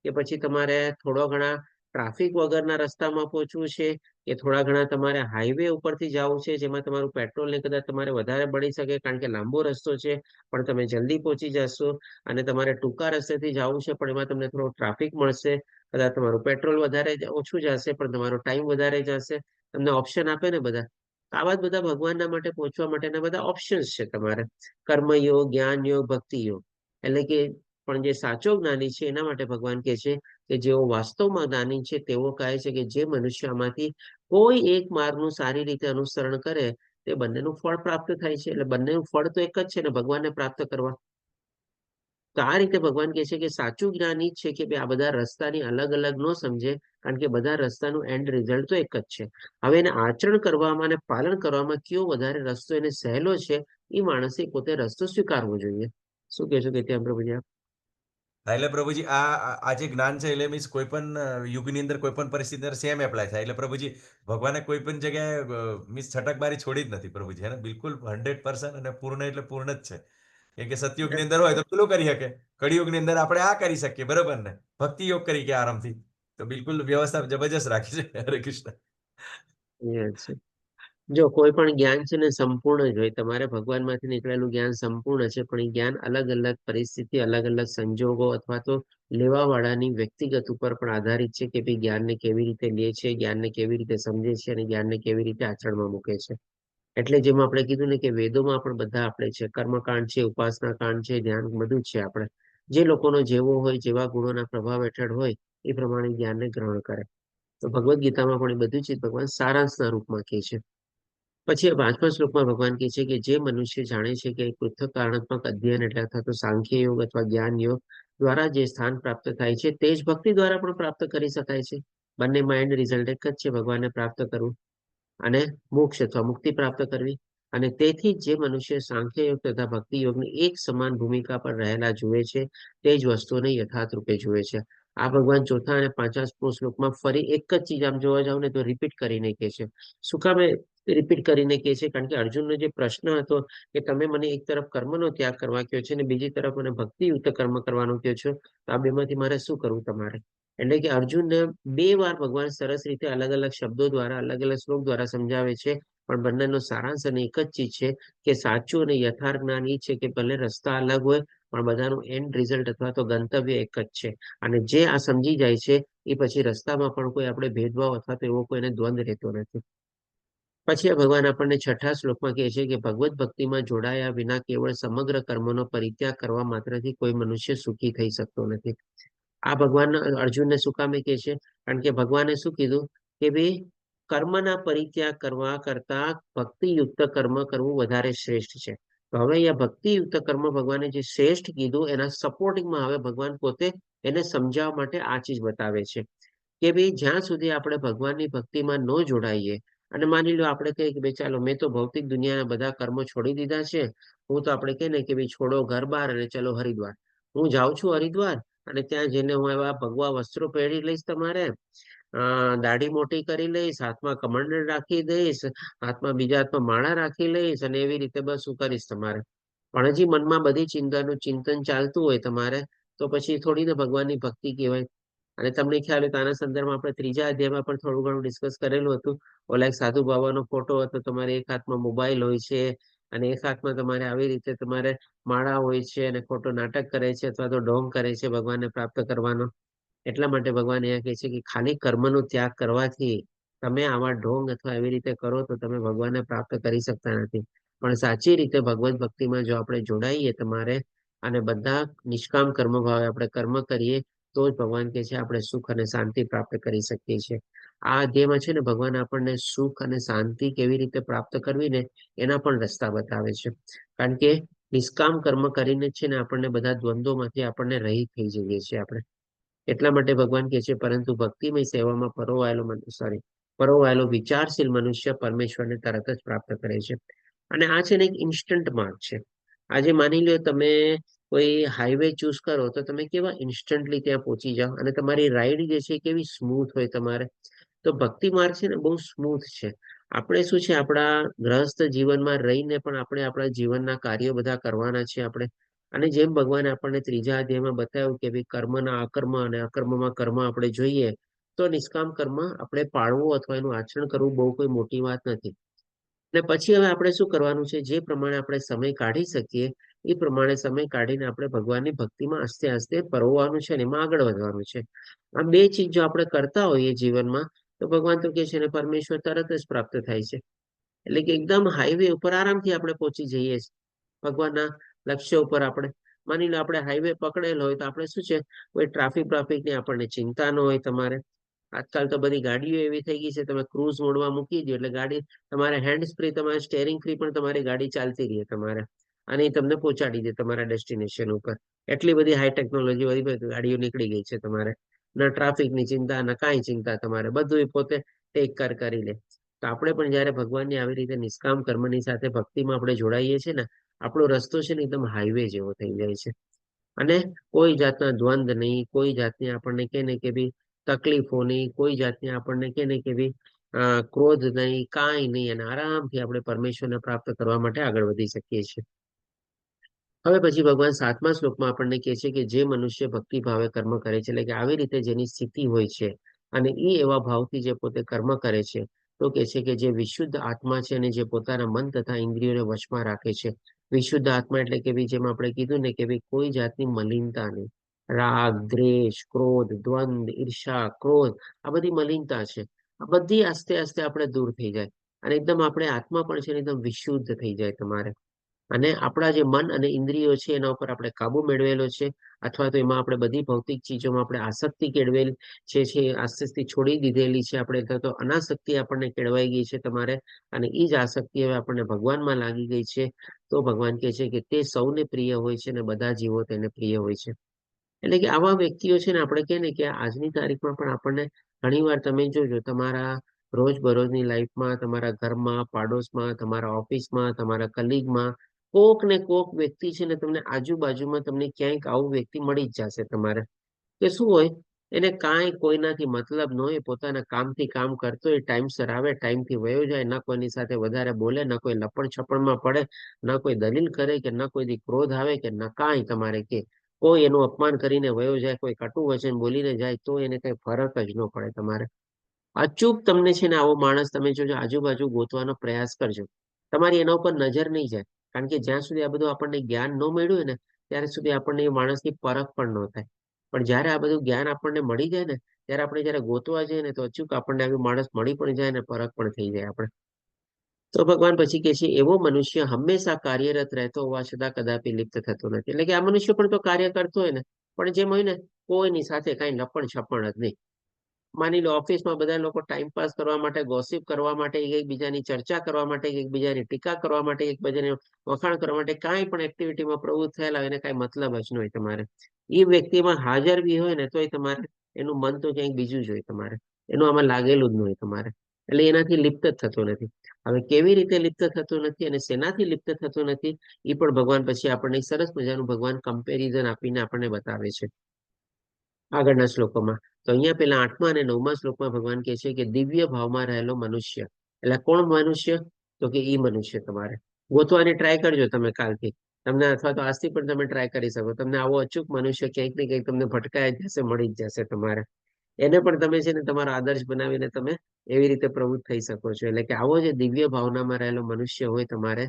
કે પછી તમારે થોડો ઘણા ટ્રાફિક વગરના રસ્તામાં પહોંચવું છે, કે થોડા ઘણા તમારે હાઈવે ઉપરથી જવું છે જેમાં તમારું પેટ્રોલ ને કદાચ તમારે વધારે બળી શકે કારણ કે લાંબો રસ્તો છે પણ તમે જલ્દી પહોંચી જશો, અને તમારે ટૂંકા રસ્તેથી જવું છે પણ એમાં તમને થોડો ટ્રાફિક મળશે, કદાચ તમારું પેટ્રોલ વધારે ઓછું જશે પણ તમારો ટાઈમ વધારે જશે. તમને ઓપ્શન આપે ને બધા. આવા જ બધા ભગવાનના માટે પહોંચવા માટેના બધા ઓપ્શન્સ છે તમારે. કર્મયોગ, જ્ઞાન યોગ, ભક્તિ યોગ. એટલે કે પણ જે સાચો જ્ઞાની છે એના માટે ભગવાન કહે છે કે જેઓ વાસ્તવમાં જ્ઞાની છે તેઓ કહે છે કે જે મનુષ્યમાંથી કોઈ એક માર્ગનું સારી રીતે અનુસરણ કરે તે બંનેનું ફળ પ્રાપ્ત થાય છે. એટલે બંનેનું ફળ તો એક જ છે ને, ભગવાનને પ્રાપ્ત કરવા. તો આ રીતે ભગવાન કહે છે કે સાચું જ્ઞાન ઈ જ છે કે ભાઈ આ બધા રસ્તાની અલગ અલગ ન સમજે, કારણ કે બધા રસ્તાનું એન્ડ રિઝલ્ટ તો એક જ છે. હવે એને આચરણ કરવામાં અને પાલન કરવામાં કયો વધારે રસ્તો એને સહેલો છે એ માણસે પોતે રસ્તો સ્વીકારવો જોઈએ. શું કહેશો કે ત્યાં પ્રભુજી આપ? હા, એટલે પ્રભુજી આ જે જ્ઞાન છે એટલે મીન્સ કોઈ પણ યુગની અંદર કોઈ પણ પરિસ્થિતિ અંદર સેમ એપ્લાય થાય. એટલે પ્રભુજી ભગવાને કોઈ પણ જગ્યાએ મીન્સ છટકબારી છોડી જ નથી પ્રભુજી, હે ને? બિલકુલ 100% અને પૂર્ણ એટલે પૂર્ણ જ છે. કેમ કે સતયુગની અંદર હોય તો પેલું કરી શકે, કળિયુગની અંદર આપણે આ કરી શકીએ, બરોબર ને? ભક્તિ યોગ કરી કે આરામથી. તો બિલકુલ વ્યવસ્થા જબરજસ્ત રાખી છે. હરે કૃષ્ણ. Yes. જો કોઈ પણ જ્ઞાન છે ને સંપૂર્ણ જ હોય. તમારે ભગવાનમાંથી નીકળેલું જ્ઞાન સંપૂર્ણ છે, પણ એ જ્ઞાન અલગ અલગ પરિસ્થિતિ, અલગ અલગ સંજોગો અથવા તો લેવા વાળાની વ્યક્તિગત ઉપર પણ આધારિત છે કે ભાઈ જ્ઞાનને કેવી રીતે લે છે, જ્ઞાનને કેવી રીતે સમજે છે અને જ્ઞાનને કેવી રીતે આચરણમાં મૂકે છે. એટલે જેમ આપણે કીધું ને કે વેદોમાં પણ બધા આપણે છે, કર્મકાંડ છે, ઉપાસના કાંડ છે, ધ્યાન બધું જ છે. આપણે જે લોકોનો જેવો હોય, જેવા ગુણોના પ્રભાવ હેઠળ હોય એ પ્રમાણે જ્ઞાનને ગ્રહણ કરે. તો ભગવદ્ ગીતામાં પણ એ બધું જ ભગવાન સારાંશના રૂપમાં કહે છે. પછી 5મા શ્લોકમાં ભગવાન કહે છે કે જે મનુષ્ય જાણે છે કે પૃથક કારણાત્મક અધ્યયન એટલે અથવા તો સાંખ્ય યોગ અથવા જ્ઞાન યોગ દ્વારા જે સ્થાન પ્રાપ્ત થાય છે તે જ ભક્તિ દ્વારા પણ પ્રાપ્ત કરી શકાય છે. બંનેમાં એન્ડ રિઝલ્ટ એક જ છે, ભગવાનને પ્રાપ્ત કરવું અને મોક્ષ અથવા મુક્તિ પ્રાપ્ત કરવી. અને તેથી જે મનુષ્ય સાંખ્ય યોગ તથા ભક્તિ યોગની એક સમાન ભૂમિકા પર રહેલા જુએ છે તે જ વસ્તુને યથાર્થ રૂપે જુએ છે. આ ભગવાન ચોથા અને 5મા શ્લોકમાં ફરી એક જ ચીજ આમ જોવા જાવ ને તો રિપીટ કરીને કહે છે. શું કામે રિપીટ કરીને કહે છે, કારણ કે અર્જુનનો જે પ્રશ્ન હતો કે તમે મને એક તરફ કર્મનો ત્યાગ કરવા કહો છો અને બીજી તરફ મને ભક્તિયુક્ત કર્મ કરવાનું કહો છો, તો આ બેમાંથી મારે શું કરવું તમારે? એટલે કે અર્જુનને 2 વાર ભગવાન સરસ રીતે અલગ અલગ શબ્દો દ્વારા, અલગ અલગ શ્લોક દ્વારા સમજાવે છે, પણ બંનેનો સારાંશ અને એક જ ચીજ છે કે સાચું અને યથાર્થ જ્ઞાન એ છે કે ભલે રસ્તા અલગ હોય પણ બધાનું એન્ડ રિઝલ્ટ અથવા તો ગંતવ્ય એક જ છે. અને જે આ સમજી જાય છે એ પછી રસ્તામાં પણ કોઈ આપણે ભેદભાવ અથવા તો એવો કોઈને દ્વંદ રહેતો નથી. પછી ભગવાન આપણને 6થા શ્લોકમાં કહે છે કે ભગવત ભક્તિમાં જોડાયા વિના કેવળ સમગ્ર કર્મનો પરિત્યાગ કરવા માત્રથી કોઈ મનુષ્ય સુખી થઈ શકતો નથી. આ ભગવાન અર્જુનને શું કામે કહે છે? કારણ કે ભગવાને શું કીધું કે ભાઈ કર્મના પરિત્યાગ કરવા કરતા ભક્તિયુક્ત કર્મ કરવું વધારે શ્રેષ્ઠ છે. તો હવે અહીંયા ભક્તિયુક્ત કર્મ ભગવાને જે શ્રેષ્ઠ કીધું એના સપોર્ટિંગમાં હવે ભગવાન પોતે એને સમજાવવા માટે આ ચીજ બતાવે છે કે ભાઈ જ્યાં સુધી આપણે ભગવાનની ભક્તિમાં ન જોડાઈએ અને માની લો આપણે કહીએ કે ભાઈ ચાલો મેં તો ભૌતિક દુનિયાના બધા કર્મો છોડી દીધા છે, હું તો આપણે કહીએ ને કે ભાઈ છોડો ઘર બાર અને ચલો હરિદ્વાર. હું જાઉં છું હરિદ્વાર અને ત્યાં જઈને હું એવા ભગવા વસ્ત્રો પહેરી લઈશ, તમારે દાઢી મોટી કરી લઈશ, હાથમાં કમંડળ રાખી દઈશ, હાથમાં બીજા હાથમાં માળા રાખી લઈશ અને એવી રીતે બસ હું કરીશ તમારે. પણ હજી મનમાં બધી ચિંતાનું ચિંતન ચાલતું હોય તમારે, તો પછી થોડી ને ભગવાનની ભક્તિ કહેવાય. અને તમને ખ્યાલ હોય તો આના સંદર્ભમાં આપણે 3જા અધ્યાયમાં પણ થોડું ઘણું ડિસ્કસ કરેલું હતું. ઓલા એક સાધુ બાબાનો ફોટો હતો, તમારે એક હાથમાં મોબાઈલ હોય છે અને એક હાથમાં તમારે આવી રીતે તમારે માળા હોય છે અને ખોટો નાટક કરે છે અથવા તો ઢોંગ કરે છે ભગવાનને પ્રાપ્ત કરવાનો. એટલા માટે ભગવાન એ કહે છે કે ખાલી કર્મનો ત્યાગ કરવાથી તમે આવા ઢોંગ અથવા એવી રીતે કરો તો તમે ભગવાનને પ્રાપ્ત કરી શકતા નથી. પણ સાચી રીતે ભગવત ભક્તિમાં જો આપણે જોડાઈએ તમારે અને બધા નિષ્કામ કર્મ ભાવે આપણે કર્મ કરીએ તો જ ભગવાન કહે છે આપણે સુખ અને શાંતિ પ્રાપ્ત કરી શકીએ છીએ. આ અધ્યાયમાં છે ને ભગવાન આપણને સુખ અને શાંતિ કેવી રીતે પ્રાપ્ત કરવી ને એના પણ રસ્તા બતાવે છે. કારણ કે નિષ્કામ કર્મ કરીને છે ને આપણને બધા દ્વંદ્વોમાંથી આપણને રહિત થઈ જઈએ છીએ આપણે. એટલા માટે ભગવાન કહે છે પરંતુ ભક્તિમય સેવામાં પરોવાયેલો વિચારશીલ મનુષ્ય પરમેશ્વરને તરત જ પ્રાપ્ત કરે છે. અને આ છે ને એક ઇન્સ્ટન્ટ માર્ગ છે. આજે માની લો તમે કોઈ હાઈવે ચૂઝ કરો તો તમે કેવા ઇન્સ્ટન્ટલી ત્યાં પહોંચી જાઓ અને તમારી રાઈડ જે છે કેવી સ્મૂથ હોય તમારે. તો ભક્તિ માર્ગ છે ને બહુ સ્મૂથ છે. આપણે શું છે આપણા ગ્રહસ્થ જીવનમાં રહીને પણ આપણે આપણા જીવનના કાર્યો બધા કરવાના છે આપણે. અને જેમ ભગવાન આપણને 3જા અધ્યાયમાં બતાવ્યું કે ભાઈ કર્મના અકર્મ અને અકર્મમાં કર્મ આપણે જોઈએ તો નિષ્કામ કર્મ આપણે પાળવું અથવા એનું આચરણ કરવું બહુ કોઈ મોટી વાત નથી. અને પછી હવે આપણે શું કરવાનું છે, જે પ્રમાણે આપણે સમય કાઢી શકીએ એ પ્રમાણે સમય કાઢીને આપણે ભગવાનની ભક્તિમાં આસ્તે આસ્તે પરોવવાનું છે અને એમાં આગળ વધવાનું છે. આ 2 ચીજ જો આપણે કરતા હોઈએ જીવનમાં તો ભગવાન તો કહે છે ને પરમેશ્વર તરત જ પ્રાપ્ત થાય છે. એટલે કે એકદમ હાઈવે ઉપર આરામથી આપણે પહોંચી જઈએ છીએ ભગવાનના લક્ષ્ય ઉપર. આપણે માની લો આપણે હાઈવે પકડેલો હોય તો આપણે શું છે કોઈ ટ્રાફિકની આપણને ચિંતા ન હોય તમારે. આજકાલ તો બધી ગાડીઓ એવી થઈ ગઈ છે, તમે ક્રૂઝ મોડમાં મૂકી દો એટલે ગાડી તમારે હેન્ડ્સ ફ્રી, તમારે સ્ટેરિંગ ફ્રી પણ તમારી ગાડી ચાલતી રહે તમારે અને એ તમને પહોંચાડી દે તમારા ડેસ્ટિનેશન ઉપર. એટલી બધી હાઈ ટેકનોલોજી બધી ગાડીઓ નીકળી ગઈ છે તમારે. ના ટ્રાફિકની ચિંતા ના કાંઈ ચિંતા, તમારે બધું એ પોતે ટેક કર કરી લે. તો આપણે પણ જયારે ભગવાનની આવી રીતે નિષ્કામ કર્મની સાથે ભક્તિમાં આપણે જોડાઈએ છીએ ને, આપણો રસ્તો છે ને એકદમ હાઈવે જેવો થઈ જાય છે. અને કોઈ જાતના દ્વંદ નહીં, કોઈ જાતની આપણને કે ને કે ભાઈ તકલીફો નહીં, કોઈ જાતની આપણને કે ને કે ભાઈ ક્રોધ નહીં, કાંઈ નહીં, અને આરામથી આપણે પરમેશ્વરને પ્રાપ્ત કરવા માટે આગળ વધી શકીએ છીએ. હવે પછી ભગવાન 7મા શ્લોકમાં આપણને કહે છે કે જે મનુષ્ય ભક્તિ ભાવે કર્મ કરે છે, એટલે કે આવી રીતે જેની સ્થિતિ હોય છે અને એ એવા ભાવથી જે પોતે કર્મ કરે છે, તો કહે છે કે જે વિશુદ્ધ આત્મા છે અને જે પોતાના મન તથા ઇન્દ્રિયોને વશમાં રાખે છે. વિશુદ્ધ આત્મા એટલે કે જેમ આપણે કીધું ને કે ભાઈ કોઈ જાતની મલિનતા નહીં. રાગ, દ્વેષ, ક્રોધ, દ્વંદ, ઈર્ષા, ક્રોધ, આ બધી મલિનતા છે. આ બધી આસ્તે આસ્તે આપણે દૂર થઈ જાય અને એકદમ આપણે આત્મા પણ છે ને એકદમ વિશુદ્ધ થઈ જાય તમારે. અને આપણા જે મન અને ઇન્દ્રિયો છે એના ઉપર આપણે કાબુ મેળવેલો છે, અથવા તો એમાં આપણે બધી ભૌતિક ચીજોમાં આપણે આસક્તિ કેળવેલ છે આસક્તિ છોડી દીધેલી છે આપણે, તો અનાસક્તિ આપણને કેળવાઈ ગઈ છે તમારે. અને એ જ આસક્તિ હવે આપણને ભગવાનમાં લાગી ગઈ છે. તો ભગવાન કહે છે કે તે સૌને પ્રિય હોય છે અને બધા જીવો તેને પ્રિય હોય છે. એટલે કે આવા વ્યક્તિઓ છે ને આપણે કહે ને કે આજની તારીખમાં પણ આપણને ઘણીવાર તમે જોજો તમારા રોજબરોજની લાઈફમાં, તમારા ઘરમાં, પાડોશમાં, તમારા ઓફિસમાં, તમારા કલીગમાં કોક ને કોક વ્યક્તિ છે ને તમને આજુબાજુમાં તમને ક્યાંક આવું વ્યક્તિ મળી જ જશે તમારે. કે શું હોય એને કાંઈ કોઈનાથી મતલબ ન હોય, પોતાના કામથી કામ કરતો હોય, ટાઈમસર આવે, ટાઈમથી વયો જાય, ન કોઈની સાથે વધારે બોલે, ન કોઈ લપણ છપણમાં પડે, ન કોઈ દલીલ કરે કે ન કોઈથી ક્રોધ આવે કે ન કાંઈ તમારે કે કોઈ એનું અપમાન કરીને વયો જાય, કોઈ કટુ વચન બોલીને જાય તો એને કઈ ફરક જ ન પડે તમારે. અચૂક તમને છે ને આવો માણસ તમે જોજો, આજુબાજુ ગોતવાનો પ્રયાસ કરજો. તમારી એના ઉપર નજર નહીં જાય, કારણ કે જ્યાં સુધી આ બધું આપણને જ્ઞાન ન મળ્યું હોય ને ત્યારે સુધી આપણને એ માણસની પરખ પણ ન થાય. પણ જયારે આ બધું જ્ઞાન આપણને મળી જાય ને ત્યારે આપણે જયારે ગોતવા જઈએ ને તો અચૂક આપણને આવી માણસ મળી પણ જાય ને પરખ પણ થઈ જાય આપણે. તો ભગવાન પછી કે છે એવો મનુષ્ય હંમેશા કાર્યરત રહેતો હોવા છતાં કદાપી લિપ્ત થતો નથી. એટલે કે આ મનુષ્ય પણ તો કાર્ય કરતો હોય ને, પણ જેમ હોય ને કોઈની સાથે કઈ લપણ છપણ જ નહીં. માની લો ઓફિસમાં બધા લોકો ટાઈમ પાસ કરવા માટે, ગોસિપ કરવા માટે, એકબીજાની ચર્ચા કરવા માટે, એકબીજાની ટીકા કરવા માટે, એકબીજાને વખાણ કરવા માટે કાંઈ પણ એક્ટિવિટીમાં પ્રવૃત્ત થયેલા હોય એને કાંઈ મતલબ જ ન હોય તમારે. એ વ્યક્તિમાં હાજર બી હોય ને તોય તમારે એનું મન તો ક્યાંક બીજું જ હોય તમારે, એનું આમાં લાગેલું જ ન હોય તમારે. એટલે એનાથી લિપ્ત જ થતો નથી. હવે કેવી રીતે લિપ્ત થતો નથી અને શેનાથી લિપ્ત થતો નથી એ પણ ભગવાન પછી આપણને સરસ મજાનું ભગવાન કમ્પેરિઝન આપીને આપણને બતાવે છે આગળના શ્લોકોમાં. તો અહીંયા પેલા 8મા અને 9મા શ્લોકમાં ભગવાન કહે છે કે દિવ્ય ભાવમાં રહેલો મનુષ્ય. એટલે કોણ મનુષ્ય? તો કે ઈ મનુષ્ય તમારે ગોતવાની ટ્રાય કરજો તમે કાલથી. તમને અથવા તો આજથી પણ તમે ટ્રાય કરી શકો. તમને આવો અચૂક મનુષ્ય ક્યાંક ને ક્યાંક તમને ભટકાય જ જશે, મળી જ જશે તમારે. એને પણ તમે છે ને તમારો આદર્શ બનાવીને તમે એવી રીતે પ્રવૃત્ત થઈ શકો છો. એટલે કે આવો જે દિવ્ય ભાવનામાં રહેલો મનુષ્ય હોય તમારે,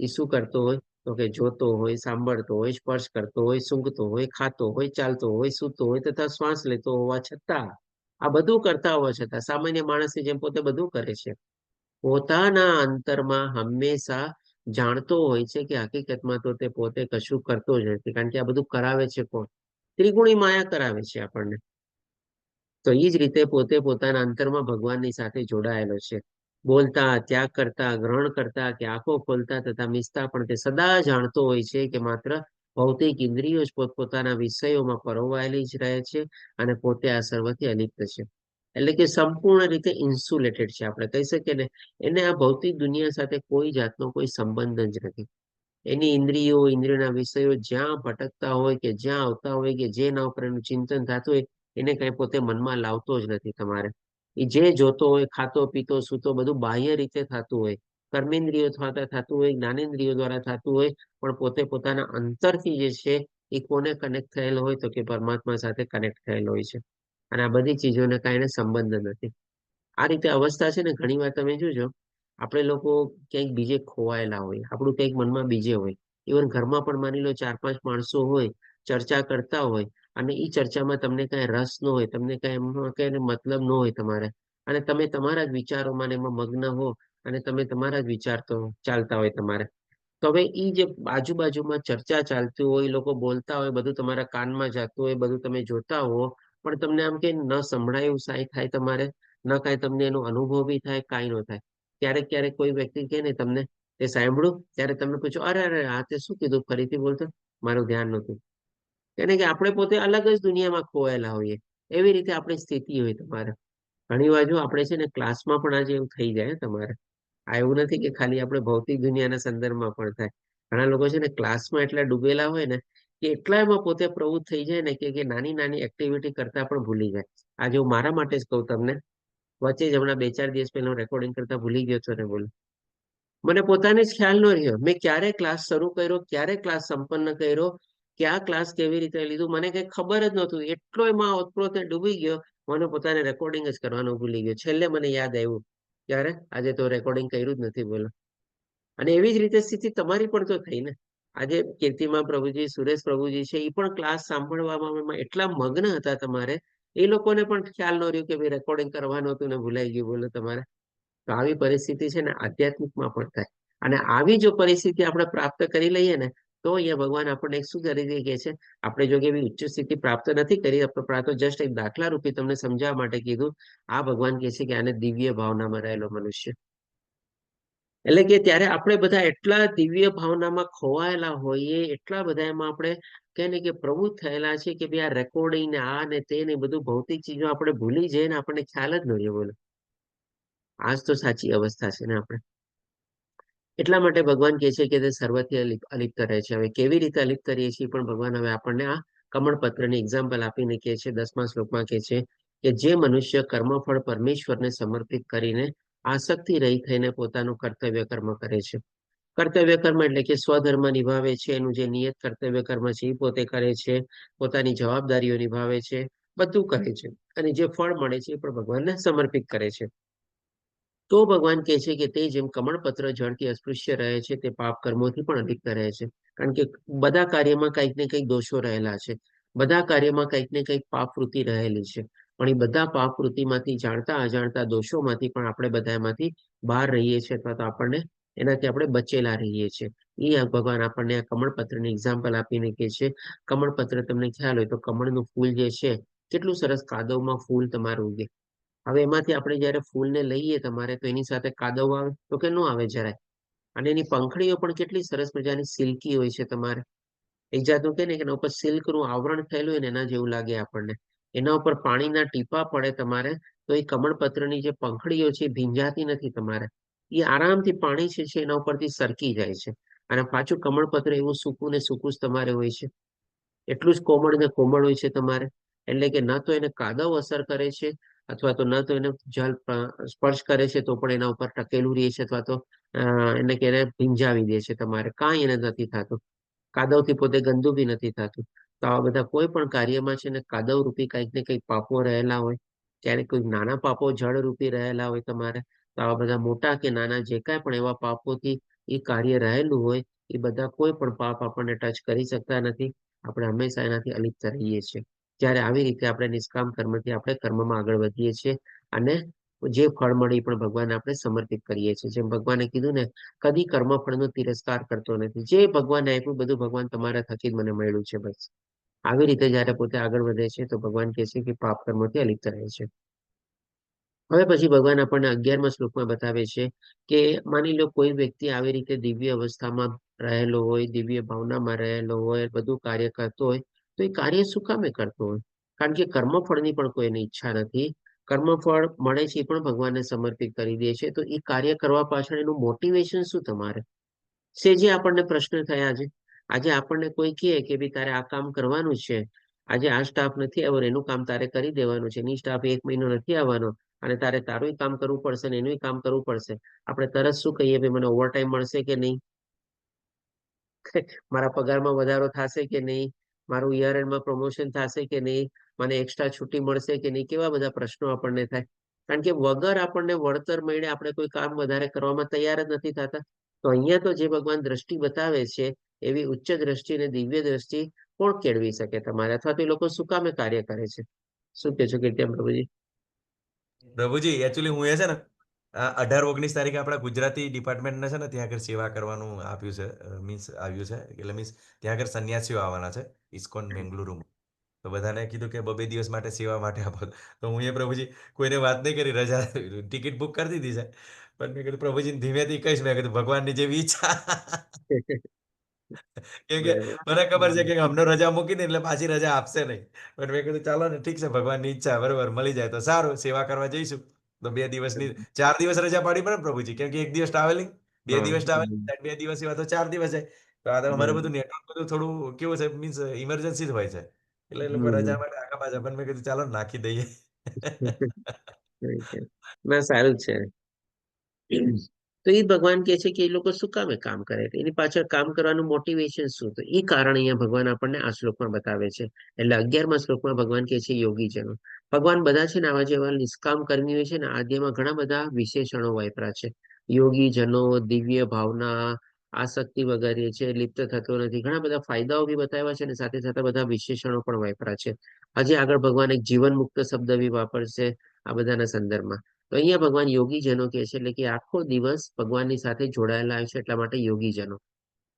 એ શું કરતો હોય? તો કે જોતો હોય, સાંભળતો હોય, સ્પર્શ કરતો હોય, સૂંઘતો હોય, ખાતો હોય, ચાલતો હોય, સૂતો હોય તથા શ્વાસ લેતો હોવા છતાં, આ બધું કરતા હોવા છતાં સામાન્ય માણસની જેમ પોતે બધું કરે છે. પોતાના અંતરમાં હંમેશા જાણતો હોય છે કે હકીકતમાં તો તે પોતે કશું કરતો જ નથી, કારણ કે આ બધું કરાવે છે કોણ? ત્રિગુણી માયા કરાવે છે આપણને. તો એ જ રીતે પોતે પોતાના અંતરમાં ભગવાનની સાથે જોડાયેલો છે. બોલતા, ત્યાગ કરતા, ગ્રહણ કરતા કે આંખો ખોલતા તથા મીચતા પણ તે સદા જાણતો હોય છે કે માત્ર ભૌતિક ઇન્દ્રિયો જ પોતપોતાના વિષયોમાં પરોવાયેલી જ રહે છે અને પોતે આ સર્વથી અલિપ્ત છે. એટલે કે સંપૂર્ણ રીતે ઇન્સ્યુલેટેડ છે, આપણે કહી શકીએ ને. એને આ ભૌતિક દુનિયા સાથે કોઈ જાતનો કોઈ સંબંધ જ નથી. એની ઇન્દ્રિયો, ઇન્દ્રિયોના વિષયો જ્યાં ભટકતા હોય કે જ્યાં આવતા હોય કે જેના ઉપર એનું ચિંતન થતું હોય એને કઈ પોતે મનમાં લાવતો જ નથી તમારે. એ જે જોતો હોય, ખાતો પીતો સૂતો બધું બાહ્ય રીતે થતું હોય, કર્મેન્દ્રિયો દ્વારા થતું હોય, જ્ઞાનેન્દ્રિયો દ્વારા થતું હોય, પણ પોતે પોતાના અંતરથી જે છે એ કોને કનેક્ટ થયેલો હોય? તો કે પરમાત્મા સાથે કનેક્ટ થયેલો હોય છે. અને આ બધી ચીજોને કાંઈ સંબંધ નથી. આ રીતે અવસ્થા છે ને ઘણી વાર તમે જોજો, આપણે લોકો ક્યાંક બીજે ખોવાયેલા હોય, આપણું કંઈક મનમાં બીજે હોય. ઇવન ઘરમાં પણ માની લો 4-5 માણસો હોય, ચર્ચા કરતા હોય અને એ ચર્ચામાં તમને કઈ રસ ન હોય, તમને કઈ એમાં કઈ મતલબ ન હોય તમારે, અને તમે તમારા જ વિચારોમાં ને એમાં મગ્ન હો અને તમે તમારા જ વિચાર તો ચાલતા હોય તમારે. તો હવે એ જે આજુબાજુમાં ચર્ચા ચાલતી હોય, લોકો બોલતા હોય, બધું તમારા કાનમાં જતું હોય, બધું તમે જોતા હો, પણ તમને આમ કે ન સંભળાય એવું સાય થાય તમારે, ન કાંઈ તમને એનો અનુભવ બી થાય, કાંઈ ન થાય. ક્યારેક ક્યારેક કોઈ વ્યક્તિ કહે ને તમને તે સાંભળ્યું, ત્યારે તમે પૂછો અરે અરે આ તે શું કીધું, ફરીથી બોલતો, મારું ધ્યાન નહોતું. એને કે આપણે પોતે અલગ જ દુનિયામાં ખોવાયેલા હોઈએ. એવી રીતે આપણી સ્થિતિ હોય તમારે. ઘણી વાર જો આપણે છે ને ક્લાસમાં પણ આજે એવું થઈ જાય તમારે. આ એવું નથી કે ખાલી આપણે ભૌતિક દુનિયાના સંદર્ભમાં પણ થાય. ઘણા લોકો છે ને ક્લાસમાં એટલા ડૂબેલા હોય ને કે એટલા એમાં પોતે પ્રવૃત્ત થઈ જાય ને કે નાની નાની એક્ટિવિટી કરતા પણ ભૂલી જાય. આજે હું મારા માટે જ કહું તમને, વચ્ચે જ હમણાં 2-4 દિવસ પહેલા રેકોર્ડિંગ કરતા ભૂલી ગયો છો ને બોલ. મને પોતાને જ ખ્યાલ ન રહ્યો મેં ક્યારે ક્લાસ શરૂ કર્યો, ક્યારે ક્લાસ સંપન્ન કર્યો, ક્યાં ક્લાસ કેવી રીતે લીધું, મને કઈ ખબર જ નહોતું. એટલો એમાં ઓતપ્રોત ડૂબી ગયો, મને પોતાને રેકોર્ડિંગ જ કરવાનું ભૂલી ગયો. છેલ્લે મને યાદ આવ્યું, ક્યારે આજે તો રેકોર્ડિંગ કર્યું જ નથી બોલો. અને એવી જ રીતે સ્થિતિ તમારી પણ તો થઈ ને. આજે કીર્તિમાં પ્રભુજી, સુરેશ પ્રભુજી છે, એ પણ ક્લાસ સાંભળવામાં એટલા મગ્ન હતા તમારે, એ લોકોને પણ ખ્યાલ ન રહ્યું કે ભાઈ રેકોર્ડિંગ કરવાનું હતું ને ભૂલાઈ ગયું બોલો તમારે. તો આવી પરિસ્થિતિ છે ને આધ્યાત્મિકમાં પણ થાય. અને આવી જો પરિસ્થિતિ આપણે પ્રાપ્ત કરી લઈએ ને તો અહીંયા ભગવાન આપણને શું કરી કહે છે, આપણે જો એવી ઉચ્ચ સ્થિતિ પ્રાપ્ત નથી કરી, પ્રાપ્ત જસ્ટ એક દાખલા રૂપે તમને સમજાવવા માટે કીધું. આ ભગવાન કહે છે કે આને દિવ્ય ભાવનામાં રહેલો મનુષ્ય. એટલે કે ત્યારે આપણે બધા એટલા દિવ્ય ભાવનામાં ખોવાયેલા હોઈએ, એટલા બધા એમાં આપણે કે ને કે પ્રવૃત્ત થયેલા છે કે ભાઈ આ રેકોર્ડિંગ ને આ ને તે ને બધું ભૌતિક ચીજો આપણે ભૂલી જઈએ ને આપણને ખ્યાલ જ ન રહ્યો બોલો. આજ તો સાચી અવસ્થા છે ને આપણે. એટલા માટે ભગવાન કહે છે કે તે સર્વથી અલિપ્ત રહે છે. હવે કેવી રીતે અલિપ્ત રહીએ છીએ પણ ભગવાન હવે આપણને આ કમળપત્રની એક્ઝામ્પલ આપીને કહે છે 10મા શ્લોકમાં કહે છે કે જે મનુષ્ય કર્મફળ પરમેશ્વરને સમર્પિત કરીને આસક્તિ રહી થઈને પોતાનું કર્તવ્ય કર્મ કરે છે. કર્તવ્ય કર્મ એટલે કે સ્વધર્મ નિભાવે છે, એનું જે નિયત કર્તવ્ય કર્મ છે એ પોતે કરે છે, પોતાની જવાબદારીઓ નિભાવે છે, બધું કરે છે અને જે ફળ મળે છે એ પણ ભગવાનને સમર્પિત કરે છે. તો ભગવાન કહે છે કે તે જેમ કમળપત્ર જળથી અસ્પૃશ્ય રહે છે તે પાપ કર્મોથી પણ અલિપ્ત રહે છે. કારણ કે બધા કાર્યમાં કંઈક ને કંઈક દોષો રહેલા છે, બધા કાર્યમાં કંઈક ને કંઈક પાપ વૃત્તિ રહેલી છે, પણ એ બધા પાપ વૃત્તિમાંથી જાણતા અજાણતા દોષોમાંથી પણ આપણે બધા એમાંથી બહાર રહીએ છીએ અથવા તો આપણને એનાથી આપણે બચેલા રહીએ છીએ. એ ભગવાન આપણને આ કમળપત્રની એક્ઝામ્પલ આપીને કહે છે. કમળપત્ર તમને ખ્યાલ હોય તો કમળનું ફૂલ જે છે કેટલું સરસ કાદવમાં ફૂલ તમારું ઉગે. હવે એમાંથી આપણે જયારે ફૂલને લઈએ તમારે તો એની સાથે કાદવ આવે તો કે ન આવે જરાય. અને એની પંખડીઓ પણ કેટલી સરસ મજાની સિલ્કી હોય છે તમારે. એક જાતનું કે ને કે એના ઉપર સિલ્કનું આવરણ થયેલું હોય ને એના જેવું લાગે આપણને. એના ઉપર પાણીના ટીપા પડે તમારે તો એ કમળપત્રની જે પંખડીઓ છે એ ભીંજાતી નથી તમારે. એ આરામથી પાણી છે એના ઉપરથી સરકી જાય છે. અને પાછું કમળપત્ર એવું સૂકું ને સૂકું જ તમારે હોય છે. એટલું જ કોમળ ને કોમળ હોય છે તમારે. એટલે કે ન તો એને કાદવ અસર કરે છે અથવા તો ન તો એને જલ સ્પર્શ કરે છે તો પણ એના ઉપર ટકેલું રહે છે અથવા તો એને કે ભીંજાવી દે છે તમારે. કાંઈ એને નથી થતું. કાદવથી પોતે ગંદુ બી નથી થતું. તો આવા બધા કોઈ પણ કાર્યમાં છે ને કાદવ રૂપી કંઈક ને કંઈક પાપો રહેલા હોય. ક્યારેક કોઈ નાના પાપો જળ રૂપી રહેલા હોય તમારે. તો આવા બધા મોટા કે નાના જે કાંઈ પણ એવા પાપોથી એ કાર્ય રહેલું હોય એ બધા કોઈ પણ પાપ આપણને ટચ કરી શકતા નથી. આપણે હંમેશા એનાથી અલિપ્ત રહીએ છીએ. જ્યારે આવી રીતે આપણે નિષ્કામ કર્મથી આપણે કર્મમાં આગળ વધીએ છીએ અને જે ફળ મળે એ પણ ભગવાનને આપણે સમર્પિત કરીએ છીએ. જેમ ભગવાને કીધું ને કદી કર્મફળનો તિરસ્કાર કરતો નથી. જે ભગવાને આપ્યું બધું ભગવાન તમારા થકી જ મને મળ્યું છે બસ. આવી રીતે જયારે પોતે આગળ વધે છે તો ભગવાન કહે છે કે પાપ કર્મોથી અલિપ્ત રહે છે. હવે પછી ભગવાન આપણને 11મા શ્લોકમાં બતાવે છે કે માની લો કોઈ વ્યક્તિ આવી રીતે દિવ્ય અવસ્થામાં રહેલો હોય, દિવ્ય ભાવનામાં રહેલો હોય, બધું કાર્ય કરતો હોય તો એ કાર્ય શું કામે કરતો હોય? કારણ કે કર્મફળની પણ કોઈને ઈચ્છા નથી. કર્મફળ મળે છે એ પણ ભગવાનને સમર્પિત કરી દે છે. તો એ કાર્ય કરવા પાછળ એનું મોટિવેશન શું તમારે? જે આપણને પ્રશ્ન થયા છે. આજે આપણને કોઈ કહે કે ભાઈ તારે આ કામ કરવાનું છે, આજે આ સ્ટાફ નથી આવ્યો એનું કામ તારે કરી દેવાનું છે, એની સ્ટાફ 1 મહિનો નથી આવવાનો અને તારે તારું કામ કરવું પડશે ને એનું કામ કરવું પડશે. આપણે તરત શું કહીએ ભાઈ મને ઓવરટાઈમ મળશે કે નહીં, મારા પગારમાં વધારો થશે કે નહીં, મારું યર એન્ડમાં પ્રમોશન થશે કે નહીં, મને એક્સ્ટ્રા છુટ્ટી મળશે કે નહીં, કેવા બધા પ્રશ્નો આપણને થાય. કારણ કે વગર આપણને વળતર મળીને આપણે કોઈ કામ વધારે કરવામાં તૈયાર જ નથી થતા. તો અહીંયા તો જે ભગવાન દ્રષ્ટિ બતાવે છે એવી ઉચ્ચ દ્રષ્ટિ અને દિવ્ય દ્રષ્ટિ કોણ કેળવી શકે તમારે? અથવા તો એ લોકો શું કામે કાર્ય કરે છે? શું કે છો કીર્તિમ પ્રભુજી? પ્રભુજી એકચ્યુઅલી હું એ છે ને 18-19 તારીખે આપણા ગુજરાતી ડિપાર્ટમેન્ટને છે ને ત્યાં આગળ સેવા કરવાનું આપ્યું છે, મીન્સ આવ્યું છે. એટલે મીન્સ ત્યાં આગળ સંન્યાસીઓ આવવાના છે ઇસ્કોન બેંગલુરુમાં. તો બધાને કીધું કે 2 દિવસ માટે સેવા માટે આપો. તો હું એ પ્રભુજી કોઈને વાત નહીં કરી, રજા ટિકિટ બુક કરી દીધી છે. પણ મેં કીધું પ્રભુજીને ધીમેથી કહીશ, મેં કીધું ભગવાનની જેવી ઈચ્છા. કેમ કે મને ખબર છે કે હમણાં રજા મૂકી દે એટલે પાછી રજા આપશે નહીં. પણ મેં કીધું ચાલો ને ઠીક છે, ભગવાનની ઈચ્છા બરોબર, મળી જાય તો સારું, સેવા કરવા જઈશું. તો 2 દિવસની 4 દિવસ રજા પાડી પડે ને પ્રભુજી, કેમ કે 1 દિવસ ટ્રાવેલિંગ, 2 દિવસ ટ્રાવેલિંગ, 2 દિવસ એવા તો 4 દિવસ જાય. તો આ તો અમારે બધું નેટવર્ક બધું થોડું કેવું છે, મીન્સ ઇમરજન્સી જ હોય છે. એટલે એ લોકો રજા માટે આગા પાછા, પણ મેં કીધું ચાલો ને નાખી દઈએ. ના સારું જ છે. તો એ ભગવાન કહે છે કે એ લોકો શું કામે કામ કરે, એની પાછળ કામ કરવાનું મોટિવેશન શું? તો એ કારણ અહીંયા ભગવાન આપણને આ શ્લોકમાં બતાવે છે. એટલે 11મા શ્લોકમાં ભગવાન કહે છે યોગીજનો. ભગવાન બધા છે ને આવા જેવા નિષ્કામ કર્મીઓ છે ને આદ્યમાં ઘણા બધા વિશેષણો વાપર્યા છે. યોગીજનો, દિવ્ય ભાવના, આસક્તિ વગેરે છે, લિપ્ત થતો નથી, ઘણા બધા ફાયદાઓ બી બતાવ્યા છે અને સાથે સાથે બધા વિશેષણો પણ વાપર્યા છે. હજી આગળ ભગવાન એક જીવન મુક્ત શબ્દ બી વાપરશે આ બધાના સંદર્ભમાં. તો અહીંયા ભગવાન યોગીજનો કહે છે એટલે કે આખો દિવસ ભગવાનની સાથે જોડાયેલા છે એટલા માટે યોગીજનો.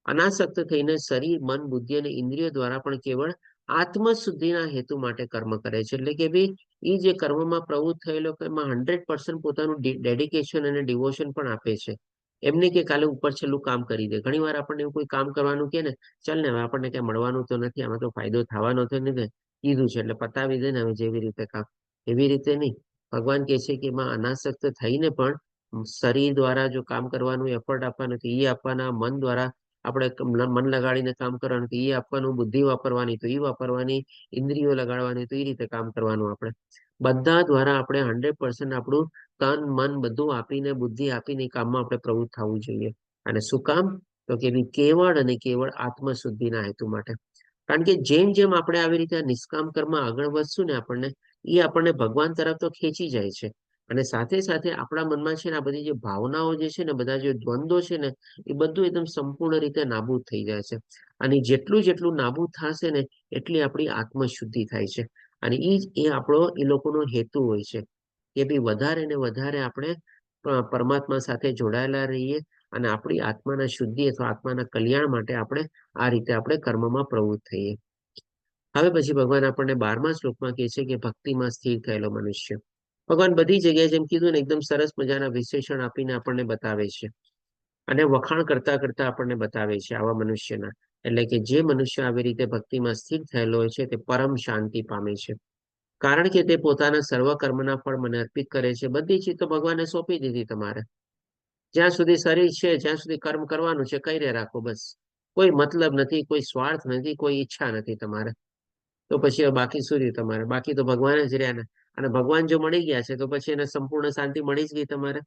અનાસક્ત થઈને શરીર, મન, બુદ્ધિ અને ઇન્દ્રિયો દ્વારા પણ કેવળ આત્મ શુદ્ધિના હેતુ માટે કર્મ કરે છે. એટલે કે ભાઈ એ જે કર્મમાં પ્રવૃત્ત થયેલો એમાં 100% પોતાનું ડેડિકેશન અને ડિવોશન પણ આપે છે. એમને કે કાલે ઉપર છેલ્લું કામ કરી દે. ઘણી વાર આપણને એવું કોઈ કામ કરવાનું કે ને, ચાલ ને હવે આપણને ક્યાં મળવાનું તો નથી, આમાં તો ફાયદો થવાનો તો નથી, કીધું છે એટલે પતાવી દે ને હવે જેવી રીતે કામ. એવી રીતે નહીં. ભગવાન કહે છે કે એમાં અનાસક્ત થઈને પણ શરીર દ્વારા જો કામ કરવાનું એફર્ટ આપવાનું એ આપવાના, મન દ્વારા આપણે મન લગાડીને કામ કરવાનું તો એ આપવાનું, બુદ્ધિ વાપરવાની તો એ વાપરવાની, ઇન્દ્રિયો લગાડવાની તો એ રીતે કામ કરવાનું. આપણે બધા દ્વારા આપણે 100% આપણું તન મન બધું આપીને, બુદ્ધિ આપીને એ કામમાં આપણે પ્રવૃત્ત થવું જોઈએ. અને શું કામ? તો કે કેવળ અને કેવળ આત્મશુદ્ધિના હેતુ માટે. કારણ કે જેમ જેમ આપણે આવી રીતે નિષ્કામ કર્મ આગળ વધશું ને આપણને ભગવાન તરફ તો ખેંચી જાય છે. અને સાથે સાથે આપણા મનમાં છે ને આ બધી જે ભાવનાઓ જે છે ને, બધા જે દ્વંદ્વો છે ને, એ બધું એકદમ સંપૂર્ણ રીતે નાબૂદ થઈ જાય છે. અને જેટલું જેટલું નાબૂદ થશે ને એટલી આપણી આત્મશુદ્ધિ થાય છે. અને એ આપણો એ લોકોનો હેતુ હોય છે કે ભાઈ વધારે ને વધારે આપણે પરમાત્મા સાથે જોડાયેલા રહીએ અને આપણી આત્માના શુદ્ધિ અથવા આત્માના કલ્યાણ માટે આપણે આ રીતે આપણે કર્મમાં પ્રવૃત્ત થઈએ. હવે પછી ભગવાન આપણને 12મા શ્લોકમાં કહે છે કે ભક્તિમાં સ્થિર થયેલો મનુષ્ય. ભગવાન બધી જગ્યાએ જેમ કીધું ને એકદમ સરસ મજાના વિશેષણ આપીને આપણને બતાવે છે અને વખાણ કરતા કરતા આપણને બતાવે છે આવા મનુષ્યના. એટલે કે જે મનુષ્ય આવી રીતે ભક્તિમાં સ્થિર થયેલો હોય છે તે પરમ શાંતિ પામે છે. કારણ કે તે પોતાના સર્વ કર્મના ફળ મને અર્પિત કરે છે. બધી ચીજ તો ભગવાને સોંપી દીધી તમારે. જ્યાં સુધી શરીર છે, જ્યાં સુધી કર્મ કરવાનું છે, કરી રાખો બસ. કોઈ મતલબ નથી, કોઈ સ્વાર્થ નથી, કોઈ ઈચ્છા નથી તમારે. તો પછી બાકી શું રહ્યું તમારે? બાકી તો ભગવાન જ રહ્યા ને. અને ભગવાન જો મળી ગયા છે તો પછી એને સંપૂર્ણ શાંતિ મળી જ ગઈ તમારે.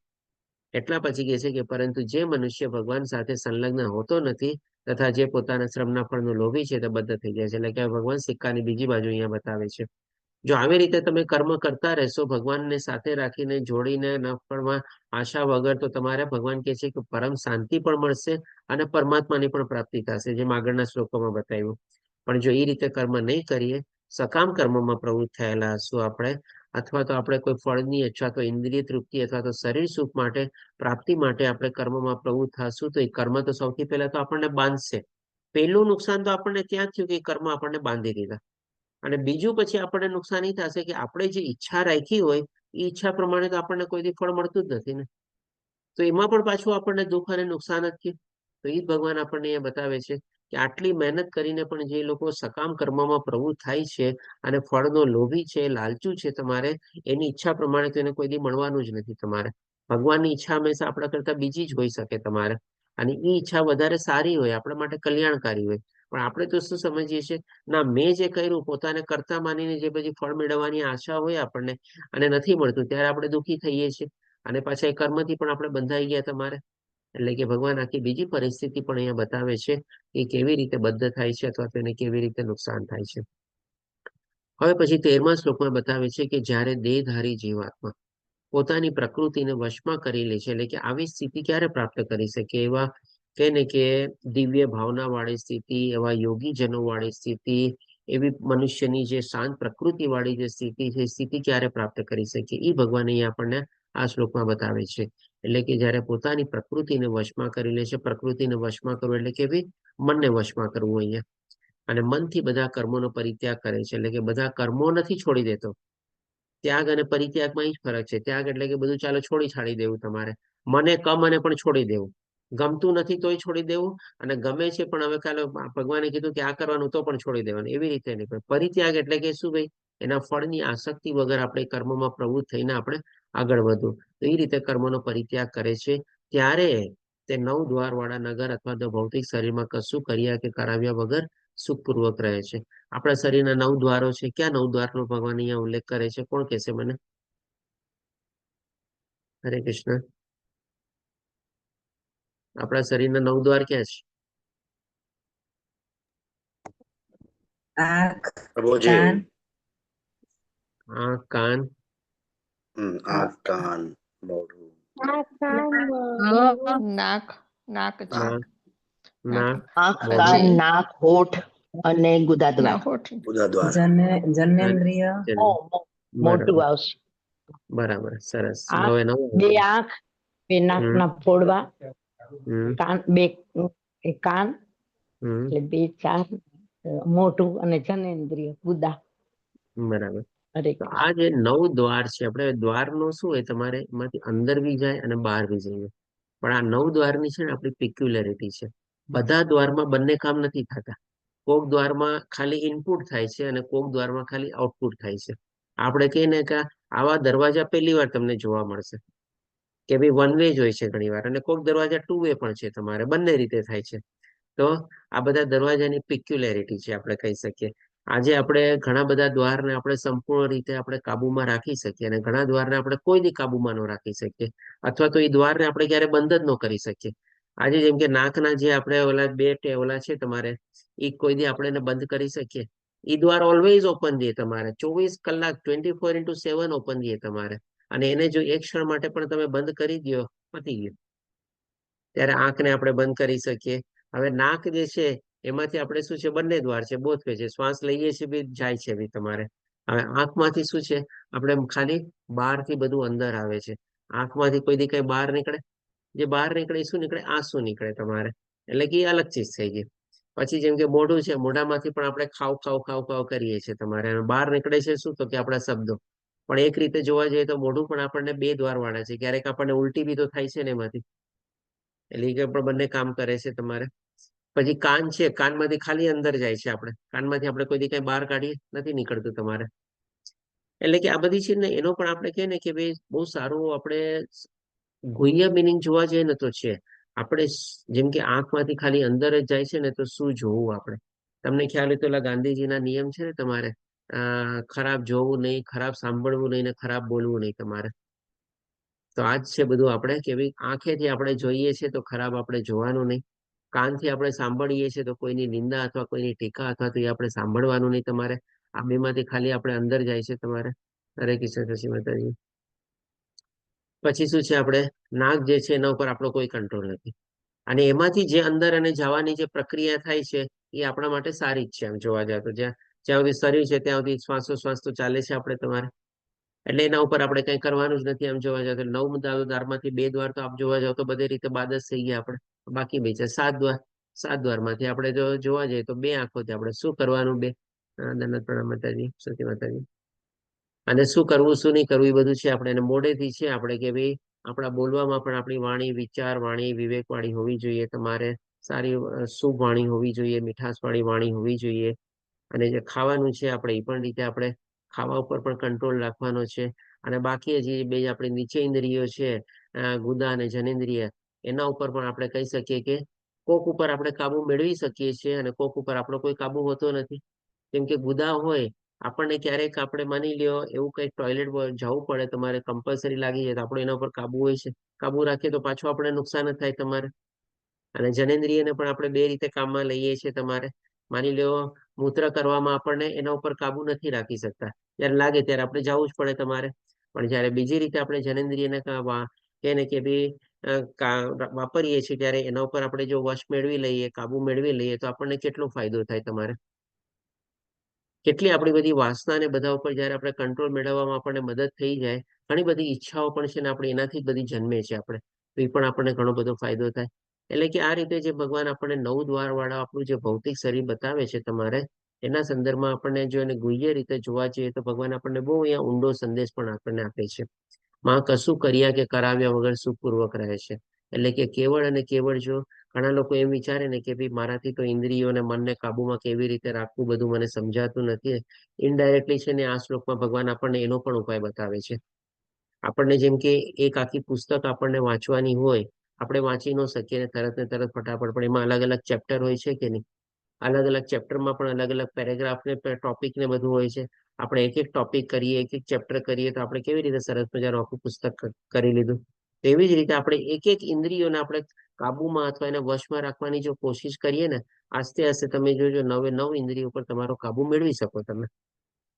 એટલા પછી કહે છે કે પરંતુ જે મનુષ્ય ભગવાન સાથે સંલગ્ન હોતો નથી તથા જે પોતાના શ્રમના ફળનો લોભી છે તે બદ્ધ થઈ જાય છે. એટલે કે ભગવાન સિક્કાની બીજી બાજુ અહીંયા બતાવે છે. જો આવી રીતે તમે કર્મ કરતા રહેશો, ભગવાનને સાથે રાખીને જોડીને ન ફળમાં આશા વગર, તો તમારે ભગવાન કહે છે કે પરમ શાંતિ પણ મળશે અને પરમાત્માની પણ પ્રાપ્તિ થશે, જેમ આગળના શ્લોકોમાં બતાવ્યું. પણ જો એ રીતે કર્મ નહીં કરીએ, સકામ કર્મમાં પ્રવૃત્ત થયેલા હશું આપણે, અથવા તો આપણે કોઈ ફળની અથવા તો ઇન્દ્રિય તૃપ્તિ અથવા તો શરીર સુખ માટે પ્રાપ્તિ માટે આપણે કર્મમાં પ્રવૃત્ત થશું, તો એ કર્મ તો સૌથી પહેલા તો આપણને બાંધશે. પહેલું નુકસાન તો આપણને ત્યાં થયું કે કર્મ આપણને બાંધી દીધા. અને બીજું પછી આપણને નુકસાન એ થશે કે આપણે જે ઈચ્છા રાખી હોય એ ઈચ્છા પ્રમાણે તો આપણને કોઈ ફળ મળતું જ નથી ને. તો એમાં પણ પાછું આપણને દુઃખ અને નુકસાન જ થયું. તો એ જ ભગવાન આપણને અહીંયા બતાવે છે કે આટલી મહેનત કરીને પણ જે લોકો સકામ કર્મમાં પ્રવૃત્ત થાય છે અને ફળનો લોભી છે, લાલચુ છે, તમારે એની ઈચ્છા પ્રમાણે તો એને કોઈ દી મળવાનું જ નથી તમારે. ભગવાનની ઈચ્છા હંમેશા આપણા કરતા બીજી જ હોઈ શકે તમારે. અને એ ઈચ્છા વધારે સારી હોય, આપણા માટે કલ્યાણકારી હોય. પણ આપણે તો શું સમજીએ છીએ, ના મેં જે કર્યું પોતાને કરતા માનીને જે પછી ફળ મેળવવાની આશા હોય આપણને અને નથી મળતું, ત્યારે આપણે દુઃખી થઈએ છીએ. અને પાછા એ કર્મથી પણ આપણે બંધાઈ ગયા તમારે. એટલે કે ભગવાન આખી બીજી પરિસ્થિતિ પણ અહીંયા બતાવે છે કે કેવી રીતે બદ્ધ થાય છે અથવા તો એને કેવી રીતે નુકસાન થાય છે. હવે પછી 13મા શ્લોકમાં બતાવે છે કે જ્યારે દેહધારી જીવાત્મા પોતાની પ્રકૃતિને વશમાં કરી લે છે, એટલે કે આવી સ્થિતિ ક્યારે પ્રાપ્ત કરી શકે? એવા કે ને કે દિવ્ય ભાવના વાળી સ્થિતિ, એવા યોગીજનો વાળી સ્થિતિ, એવી મનુષ્યની જે શાંત પ્રકૃતિ વાળી જે સ્થિતિ છે, સ્થિતિ ક્યારે પ્રાપ્ત કરી શકે? એ ભગવાન અહીંયા આપણને આ શ્લોકમાં બતાવે છે. એટલે કે જ્યારે પોતાની પ્રકૃતિને વશમાં કરી લે છે. પ્રકૃતિને વશમાં કરવું એટલે કે ભાઈ મનને વશમાં કરવું અહીંયા. અને મનથી બધા કર્મોનો પરિત્યાગ કરે છે. એટલે કે બધા કર્મો નથી છોડી દેતો. ત્યાગ અને પરિત્યાગમાં એ જ ફરક છે. ત્યાગ એટલે કે બધું ચાલો છાડી દેવું તમારે. મને અને પણ છોડી દેવું. ગમતું નથી તોય છોડી દેવું, અને ગમે છે પણ હવે કાલે ભગવાને કીધું કે આ કરવાનું તો પણ છોડી દેવાનું, એવી રીતે નહીં. પણ પરિત્યાગ એટલે કે શું ભાઈ? એના ફળની આસક્તિ વગર આપણે કર્મમાં પ્રવૃત્ત થઈને આપણે આગળ વધવું. તો એ રીતે કર્મનો પરિત્યાગ કરે છે. ત્યારે તે 9 દ્વાર વાળા નગર અથવા તો ભૌતિક શરીરમાં કશું કર્યા કે કરાવ્યા વગર સુખપૂર્વક રહે છે. આપણા શરીરના 9 દ્વારો છે. ક્યાં 9 દ્વારનો ભગવાન અહીંયા ઉલ્લેખ કરે છે? કોણ કહેશે મને? હરે કૃષ્ણ. આપણા શરીરના 9 દ્વાર ક્યાં છે? આંખ, પ્રભુજી. કાન, આંખ, કાન, આંખ, કાન, મોઢું. નાક નાક છે. નાક, નાક, આંખ, મોઢું, કાન, નાક, હોઠ અને ગુદાદ્વાર. હોઠ. ઉદાદ્વાર. જનેન્દ્રિય મોટું બરાબર આવશે. બરાબર, સરસ. આંખ, હવે બે નવું. આંખ, બે નાકના ફોડવા, હમ કાન, બે કાન, હમ એટલે 2 4 મોટું અને જનેન્દ્રિય ગુદા. બરાબર. હરે તો કૃષ્ણ. આ જે 9 દ્વાર છે, આપણે દ્વારનો શું હોય તમારે એમાંથી અંદર બી જાય અને બહાર બી જાય. પણ આ 9 દ્વારની છે ને આપણી પેક્યુલરિટી છે. બધા દ્વારમાં બંને કામ નથી થતા. કોક દ્વારમાં ખાલી ઇનપુટ થાય છે અને કોક દ્વારમાં ખાલી આઉટપુટ થાય છે. આપણે કહીએ ને કે આવા દરવાજા પહેલી વાર તમને જોવા મળશે કે ભાઈ વન વે જ હોય છે ઘણી વાર, અને કોક દરવાજા 2 વે પણ છે તમારે, બંને રીતે થાય છે. તો આ બધા દરવાજાની પિક્યુલેરિટી છે આપણે કહી શકીએ. આજે આપણે ઘણા બધા દ્વારને આપણે સંપૂર્ણ રીતે આપણે કાબુમાં રાખી શકીએ અને ઘણા દ્વારને આપણે કોઈ દી કાબુમાં ન રાખી શકીએ, અથવા તો એ દ્વારને આપણે ક્યારે બંધ જ ન કરી શકીએ. આજે જેમ કે નાકના જે આપણે ઓલા બે ઓલા છે તમારે, એ કોઈ દી આપણે એને બંધ કરી શકીએ? એ દ્વાર ઓલવેઝ ઓપન રહે તમારે, 24 કલાક 24/7 ઓપન રહે તમારે. અને એને જો એક ક્ષણ માટે પણ તમે બંધ કરી દો, પતી ગયું. ત્યારે આંખને આપણે બંધ કરી શકીએ. હવે નાક જે છે એમાંથી આપણે શું છે, બંને દ્વાર છે, બોથ વે છે, શ્વાસ લઈએ છીએ બી જાય છે બી તમારે. હવે આંખમાંથી શું છે, આપણે ખાલી બહારથી બધું અંદર આવે છે. આંખમાંથી કોઈ દી કઈ બહાર નીકળે? જે બહાર નીકળે શું નીકળે? આંસુ નીકળે તમારે. એટલે કે એ અલગ ચીજ થઈ ગઈ. પછી જેમ કે મોઢું છે, મોઢામાંથી પણ આપણે ખાવ ખાવ ખાવ ખાવ કરીએ છીએ તમારે. અને બહાર નીકળે છે શું? તો કે આપણા શબ્દો. પણ એક રીતે જોવા જઈએ તો મોઢું પણ આપણને બે દ્વાર વાળા છે. ક્યારેક આપણને ઉલટી બી તો થાય છે ને એમાંથી. એટલે કે પણ બંને કામ કરે છે તમારે. પછી કાન છે, કાનમાંથી ખાલી અંદર જાય છે આપણે. કાનમાંથી આપણે કોઈ દી કઈ બહાર કાઢીએ નથી નીકળતું તમારે. એટલે કે આ બધી છે ને, એનો પણ આપણે કહે ને કે ભાઈ બહુ સારું આપણે ગુહ્ય મિનિંગ જોવા જઈએ ને તો છે. આપણે જેમ કે આંખમાંથી ખાલી અંદર જ જાય છે ને, તો શું જોવું આપણે? તમને ખ્યાલ હોય તો ઓલા ગાંધીજીના નિયમ છે ને તમારે, ખરાબ જોવું નહીં, ખરાબ સાંભળવું નહીં ને ખરાબ બોલવું નહીં તમારે. તો આ જ છે બધું આપણે કે ભાઈ આંખેથી આપણે જોઈએ છીએ તો ખરાબ આપણે જોવાનું નહીં. કાનથી આપણે સાંભળીએ છીએ તો કોઈની નિંદા અથવા કોઈની ટીકા અથવા તો એ આપણે સાંભળવાનું નહીં તમારે. આ બેમાંથી ખાલી આપણે અંદર જાય છે તમારે. હરે કૃષ્ણ, કૃષ્ણ માતાજી. પછી શું છે, આપણે નાક જે છે એના ઉપર આપણો કોઈ કંટ્રોલ નથી. અને એમાંથી જે અંદર અને જવાની જે પ્રક્રિયા થાય છે એ આપણા માટે સારી જ છે. આમ જોવા જાય તો જ્યાં જ્યાં સુધી શરીર છે ત્યાં સુધી શ્વાસોશ્વાસ તો ચાલે છે આપણે તમારે. એટલે એના ઉપર આપણે કઈ કરવાનું જ નથી. આમ જોવા જાવ તો 9 દ્વારમાંથી 2 દ્વાર તો આપ જોવા જાવ તો બધી રીતે બાદ જ થઈ ગયા આપણે. બાકી બે છે 7 દ્વાર. 7 દ્વારમાંથી આપણે જો જોવા જઈએ તો 2 આંખોથી આપણે શું કરવાનું? 2 દંડવત પ્રણામ માતાજી, સતી માતાજી. અને શું કરવું શું નહીં કરવું એ બધું છે આપણે. એને મોઢેથી છે આપણે કે ભાઈ આપણા બોલવામાં પણ આપણી વાણી, વિચાર વાણી વિવેક વાળી હોવી જોઈએ તમારે. સારી શુભ વાણી હોવી જોઈએ, મીઠાશ વાળી વાણી હોવી જોઈએ. અને જે ખાવાનું છે આપણે એ પણ રીતે આપણે ખાવા ઉપર પણ કંટ્રોલ રાખવાનો છે. અને બાકી જે બે આપણી નીચે ઇન્દ્રિયો છે, ગુદા અને જનેન્દ્રિય, એના ઉપર પણ આપણે કહી શકીએ કે કોક ઉપર આપણે કાબુ મેળવી શકીએ છીએ અને કોક ઉપર આપણો કોઈ કાબુ હોતો નથી. કેમ કે ગુદા હોય, આપણને ક્યારેક આપણે માની લ્યો એવું કંઈક ટોયલેટ જવું પડે તમારે, કમ્પલસરી લાગી જાય તો આપણે એના ઉપર કાબુ હોય છે. કાબુ રાખીએ તો પાછું આપણે નુકસાન જ થાય તમારે. અને જનેન્દ્રિયને પણ આપણે બે રીતે કામમાં લઈએ છીએ તમારે. માની લો મૂત્ર કરવામાં આપણને એના ઉપર કાબુ નથી રાખી શકતા, જ્યારે લાગે ત્યારે આપણે જવું જ પડે તમારે. પણ જ્યારે બીજી રીતે આપણે જનેન્દ્રિયને કે ને કે ભાઈ વાપરીએ છીએ, ત્યારે એના ઉપર આપણે જો વશ મેળવી લઈએ, કાબુ મેળવી લઈએ તો આપણને કેટલો ફાયદો થાય તમારે. કેટલી આપણી બધી વાસના ને બધા ઉપર જયારે આપણે કંટ્રોલ મેળવવામાં આપણને મદદ થઈ જાય. ઘણી બધી ઈચ્છાઓ પણ છે ને આપણે એનાથી જ બધી જન્મે છે આપણે. તો એ પણ આપણને ઘણો બધો ફાયદો થાય. એટલે કે આ રીતે જે ભગવાન આપણને 9 દ્વાર વાળા આપણું જે ભૌતિક શરીર બતાવે છે તમારે, એના સંદર્ભમાં આપણને જો એને ગુહ્ય રીતે જોવા જઈએ તો ભગવાન આપણને બહુ અહીંયા ઊંડો સંદેશ પણ આપણને આપે છે. માં કશું કર્યા કે કરાવ્યા વગર સુખપૂર્વક રહે છે. એટલે કે કેવળ અને કેવળ જો ઘણા લોકો એમ વિચારે ને કે ભાઈ મારાથી તો ઇન્દ્રિયો અને મનને કાબુમાં કેવી રીતે રાખવું બધું મને સમજાતું નથી. ઇનડાયરેક્ટલી છે ને આ શ્લોકમાં ભગવાન આપણને એનો પણ ઉપાય બતાવે છે. આપણને જેમ કે એક આખી પુસ્તક આપણને વાંચવાની હોય, આપણે વાંચી ન શકીએ તરત ને તરત ફટાફટ, પણ એમાં અલગ અલગ ચેપ્ટર હોય છે કે નહીં? અલગ અલગ ચેપ્ટરમાં પણ અલગ અલગ પેરેગ્રાફ ને ટોપિક ને બધું હોય છે. આપણે એક એક ટોપિક કરીએ, એક એક ચેપ્ટર કરીએ તો આપણે કેવી રીતે સરસ મજાનું આખું પુસ્તક કરી લીધું. તેવી જ રીતે આપણે એક એક ઇન્દ્રિયોને આપણે કાબુમાં અથવા એને વશમાં રાખવાની જો કોશિશ કરીએ ને, આસ્તે આસ્તે તમે જોજો 9 ઇન્દ્રિયો ઉપર તમારો કાબુ મેળવી શકો તમે.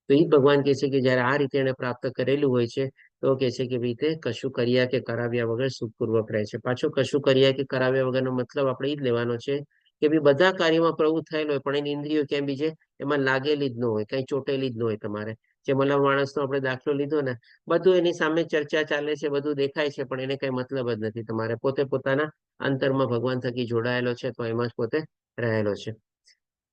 તો એ ભગવાન કહે છે કે જયારે આ રીતે એને પ્રાપ્ત કરેલું હોય છે તો કહે છે કે ભાઈ તે કશું કર્યા કે કરાવ્યા વગર સુખપૂર્વક રહે છે. પાછો કશું કર્યા કે કરાવ્યા વગરનો મતલબ આપણે એ જ લેવાનો છે કે ભાઈ બધા કાર્યમાં પ્રવૃત્ત થયેલો હોય પણ એની ઇન્દ્રિયો ક્યાં બીજે એમાં લાગેલી જ ન હોય, કઈ ચોટેલી જ ન હોય તમારે. જે મતલબ માણસનો આપણે દાખલો લીધો ને, બધું એની સામે ચર્ચા ચાલે છે, બધું દેખાય છે, પણ એને કઈ મતલબ જ નથી તમારે. પોતે પોતાના અંતરમાં ભગવાન થકી જોડાયેલો છે, તો એમાં જ પોતે રહેલો છે.